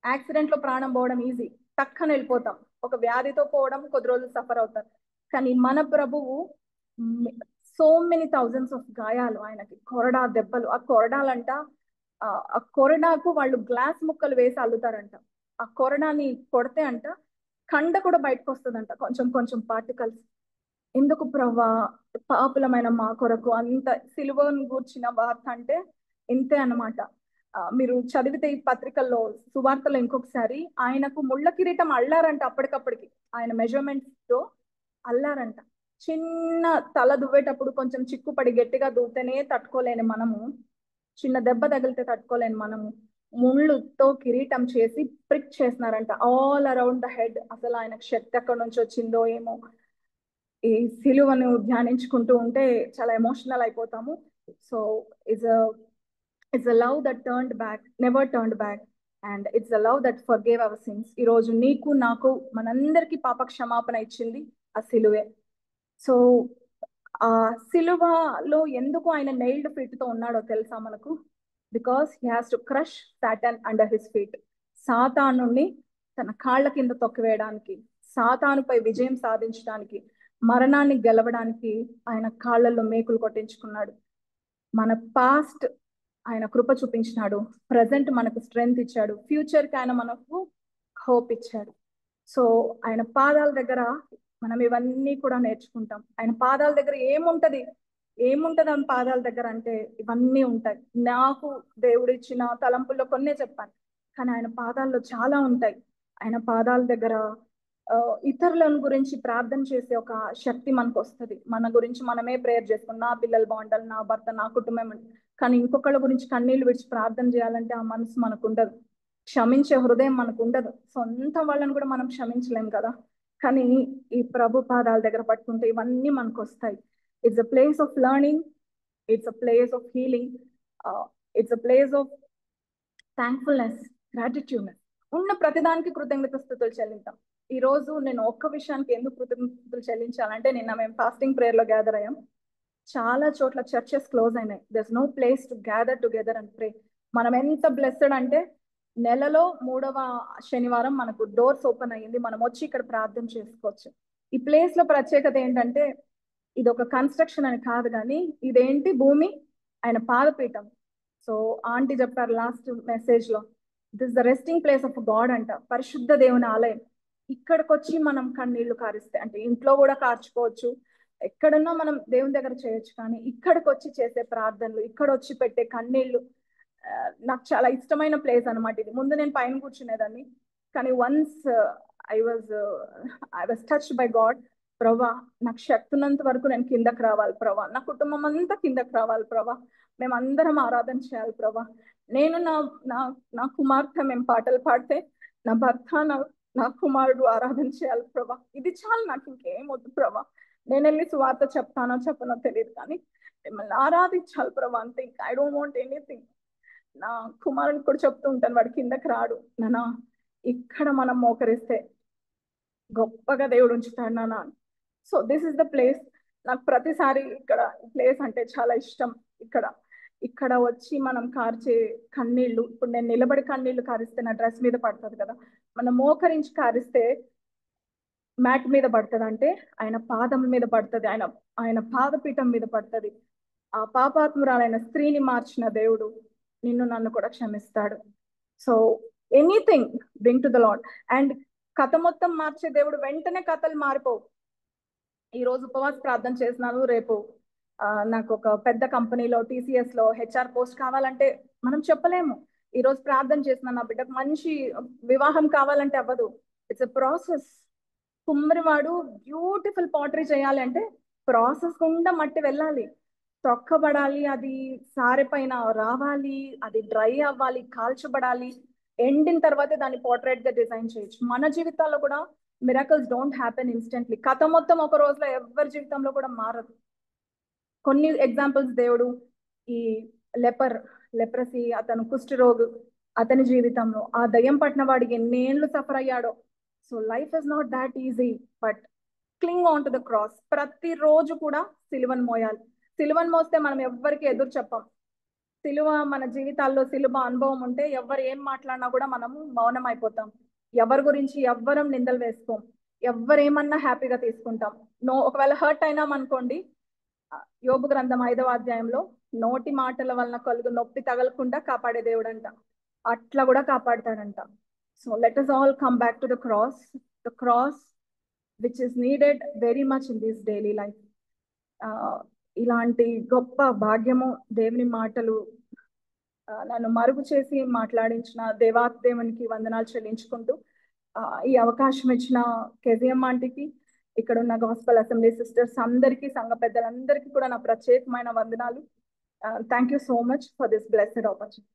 యాక్సిడెంట్ లో ప్రాణం పోవడం ఈజీ, టక్కన వెళ్ళిపోతాం. ఒక వ్యాధితో పోవడం కొద్ది రోజులు సఫర్ అవుతారు. కానీ మన ప్రభువు సో మెనీ థౌజండ్స్ ఆఫ్ గాయాలు, ఆయనకి కొరడా దెబ్బలు. ఆ కొరడాలంట, ఆ కొరడాకు వాళ్ళు గ్లాస్ ముక్కలు వేసి అల్లుతారంట. ఆ కొరడాని కొడితే అంట కండ కూడా బయటకు వస్తుందంట, కొంచెం కొంచెం పార్టికల్స్. ఎందుకు ప్రవ్వా పాపులమైన మా కొరకు అంత సిలువను గూర్చిన వార్త అంటే ఇంతే అన్నమాట. మీరు చదివితే ఈ పత్రికల్లో సువార్తలో ఇంకొకసారి ఆయనకు ముళ్ళ కిరీటం అల్లారంట. అప్పటికప్పటికి ఆయన మెజర్మెంట్స్ తో అల్లారంట. చిన్న తల దువ్వేటప్పుడు కొంచెం చిక్కుపడి గట్టిగా దూతేనే తట్టుకోలేని మనము, చిన్న దెబ్బ తగిలితే తట్టుకోలేని మనము ముళ్ళుతో కిరీటం చేసి ప్రిక్ చేసినారంట ఆల్ అరౌండ్ ద హెడ్. అసలు ఆయనకు శక్తి ఎక్కడి నుంచి వచ్చిందో ఏమో. ఈ సిలువను ధ్యానించుకుంటూ ఉంటే చాలా ఎమోషనల్ అయిపోతాము. So it's a love that never turned back, and it's a love that forgave our sins. ఈ రోజు నీకు నాకు మనందరికీ పాప క్షమాపణ ఇచ్చింది ఆ సిలువే. సో ఆ సిలువలో ఎందుకు ఆయన నెయిల్డ్ ఫీట్ తో ఉన్నాడో తెలుసా మనకు? Because he has to crush Satan under his feet. సాతానుని తన కాళ్ళ కింద తొక్కివేయడానికి, సాతానుపై విజయం సాధించడానికి, మరణాన్ని గెలవడానికి ఆయన కాళ్ళల్లో మేకులు కొట్టించుకున్నాడు. మన పాస్ట్ ఆయన కృప చూపించినాడు, ప్రజెంట్ మనకు స్ట్రెంగ్త్ ఇచ్చాడు, ఫ్యూచర్ కి ఆయన మనకు హోప్ ఇచ్చాడు. సో ఆయన పాదాల దగ్గర మనం ఇవన్నీ కూడా నేర్చుకుంటాం. ఆయన పాదాల దగ్గర ఏముంటది ఆయన పాదాల దగ్గర అంటే ఇవన్నీ ఉంటాయి. నాకు దేవుడు ఇచ్చిన తలంపుల్లో కొన్నే చెప్పాను, కానీ ఆయన పాదాల్లో చాలా ఉంటాయి. ఆయన పాదాల దగ్గర ఇతరులను గురించి ప్రార్థన చేసే ఒక శక్తి మనకు వస్తుంది. మన గురించి మనమే ప్రేయర్ చేసుకుని నా పిల్లలు బాగుండాలి, నా భర్త, నా కుటుంబం, కానీ ఇంకొకళ్ళ గురించి కన్నీళ్ళు విడిచి ప్రార్థన చేయాలంటే ఆ మనసు మనకు ఉండదు, క్షమించే హృదయం మనకు ఉండదు. సొంత వాళ్ళని కూడా మనం క్షమించలేం కదా. కానీ ఈ ప్రభు పాదాల దగ్గర పట్టుకుంటే ఇవన్నీ మనకు వస్తాయి. It's a place of learning, it's a place of healing, it's a place of thankfulness, gratitudeness. ఉన్న ప్రతిదానికి కృతజ్ఞత స్తుతులు చెల్లిద్దాం. ఈ రోజు నేను ఒక్క విషయానికి ఎందుకు కృతజ్ఞతలు చెల్లించాలంటే, నిన్న మేము ఫాస్టింగ్ ప్రేయర్ లో గ్యాదర్ అయ్యాం. చాలా చోట్ల చర్చెస్ క్లోజ్ అయినాయి. There's no place to gather together and pray. మనం ఎంత బ్లెస్డ్ అంటే నెలలో 3వ శనివారం మనకు డోర్స్ ఓపెన్ అయ్యింది, మనం వచ్చి ఇక్కడ ప్రార్థన చేసుకోవచ్చు. ఈ ప్లేస్ లో ప్రత్యేకత ఏంటంటే, ఇది ఒక కన్స్ట్రక్షన్ అని కాదు, కానీ ఇదేంటి భూమి, ఆయన పాదపీఠం. సో ఆంటీ చెప్పారు లాస్ట్ మెసేజ్ లో, this the resting place of God అంట, పరిశుద్ధ దేవుని ఆలయం. ఇక్కడికి వచ్చి మనం కన్నీళ్లు కారిస్తే, అంటే ఇంట్లో కూడా కార్చుకోవచ్చు, ఎక్కడున్నా మనం దేవుని దగ్గర చేయొచ్చు, కానీ ఇక్కడికి వచ్చి చేసే ప్రార్థనలు, ఇక్కడ వచ్చి పెట్టే కన్నీళ్లు నాకు చాలా ఇష్టమైన ప్లేస్ అనమాట ఇది. ముందు నేను పైన కూర్చునేదాన్ని, కానీ once I was touched by God. ప్రభా, నాకు శక్తి ఉన్నంత వరకు నేను కిందకి రావాలి ప్రభా, నా కుటుంబం అంతా కిందకి రావాలి ప్రభా, మేమందరం ఆరాధన చేయాలి ప్రభా. నేను నా నా నా కుమార్తె మేము పాటలు పాడితే, నా భర్త నా కుమారుడు ఆరాధన చేయాలి ప్రభా. ఇది చాలు, నాకు ఇంకేం వద్దు ప్రభా. నేను వెళ్ళి సువార్త చెప్తానో చెప్పనో తెలియదు, కానీ మిమ్మల్ని ఆరాధించాలి ప్రభా అంతే. I don't want anything. నా కుమారుని కూడా చెప్తూ ఉంటాను, వాడు కిందకి రాడు నాన్న, ఇక్కడ మనం మోకరిస్తే గొప్పగా దేవుడు ఉంచుతాడు నాన్న. So this is the place. నాకు ప్రతిసారి ఇక్కడ ప్లేస్ అంటే చాలా ఇష్టం. ఇక్కడ వచ్చి మనం కార్చే కన్నీళ్లు, ఇప్పుడు నేను నిలబడి కన్నీళ్లు కారిస్తే నా డ్రెస్ మీద పడుతుంది కదా, మనం మోకరించి కారిస్తే మ్యాట్ మీద పడుతుంది, అంటే ఆయన పాదం మీద పడుతుంది, ఆయన పాదపీఠం మీద పడుతుంది. ఆ పాపాత్మురాలైన స్త్రీని మార్చిన దేవుడు నిన్ను నన్ను కూడా క్షమిస్తాడు. So anything bring to the lord. And కథ మొత్తం మార్చే దేవుడు. వెంటనే కథలు మారిపోవు. ఈ రోజు ఉపవాస ప్రార్థన చేసినాను, రేపు నాకు ఒక పెద్ద కంపెనీలో టీసీఎస్ లో హెచ్ఆర్ పోస్ట్ కావాలంటే మనం చెప్పలేము. ఈ రోజు ప్రార్థన చేసిన నా బిడ్డకు మంచి వివాహం కావాలంటే అవ్వదు. It's a process. కుమ్మరివాడు బ్యూటిఫుల్ పాటరీ చేయాలి అంటే ప్రాసెస్ గుండా మట్టి వెళ్ళాలి, తొక్కబడాలి, అది సారె పైన రావాలి, అది డ్రై అవ్వాలి, కాల్చబడాలి, ఎండిన తర్వాతే దాన్ని పోర్ట్రేట్ గా డిజైన్ చేయొచ్చు. మన జీవితాల్లో కూడా మిరాకల్స్ డోంట్ హ్యాపెన్ ఇన్స్టెంట్లీ. కథ మొత్తం ఒక రోజులో ఎవరి జీవితంలో కూడా మారదు. కొన్ని ఎగ్జాంపుల్స్ దేవుడు, ఈ లెప్రసీ, అతను కుష్ఠరోగు, అతని జీవితంలో ఆ దయ్యం పట్టిన వాడికి ఎన్నేళ్ళు సఫర్ అయ్యాడో. So life is not that easy, but cling on to the cross. ప్రతిరోజు కూడా సిలువను మోయాలి. సిలువను మోస్తే మనం ఎవ్వరికి ఎదురు చెప్పం. సిలువ మన జీవితాల్లో సిలువ అనుభవం ఉంటే ఎవరు ఏం మాట్లాడినా కూడా మనము మౌనం అయిపోతాం. ఎవరి గురించి ఎవ్వరం నిందలు వేసుకోం, ఎవరేమన్నా హ్యాపీగా తీసుకుంటాం. ఒకవేళ హర్ట్ అయినాం అనుకోండి, యోబు గ్రంథం 5వ అధ్యాయంలో నోటి మాటల వలన కలుగు నొప్పి తగలకుండా కాపాడే దేవుడు అంట, అట్లా కూడా కాపాడతాడంట. So let us all come back to the cross which is needed very much in this daily life. ఇలాంటి గొప్ప భాగ్యము, దేవుని మాటలు నన్ను మరుగు చేసి మాట్లాడించిన దేవునికి వందనాలు చెల్లించుకుంటూ ఈ అవకాశం ఇచ్చిన కెజిఎం ఆంటీకి, ఇక్కడ ఉన్న గాస్పల్ అసెంబ్లీ సిస్టర్స్ అందరికీ, సంఘ పెద్దలందరికీ కూడా నా ప్రత్యేకమైన వందనాలు. Thank you so much for this blessed opportunity.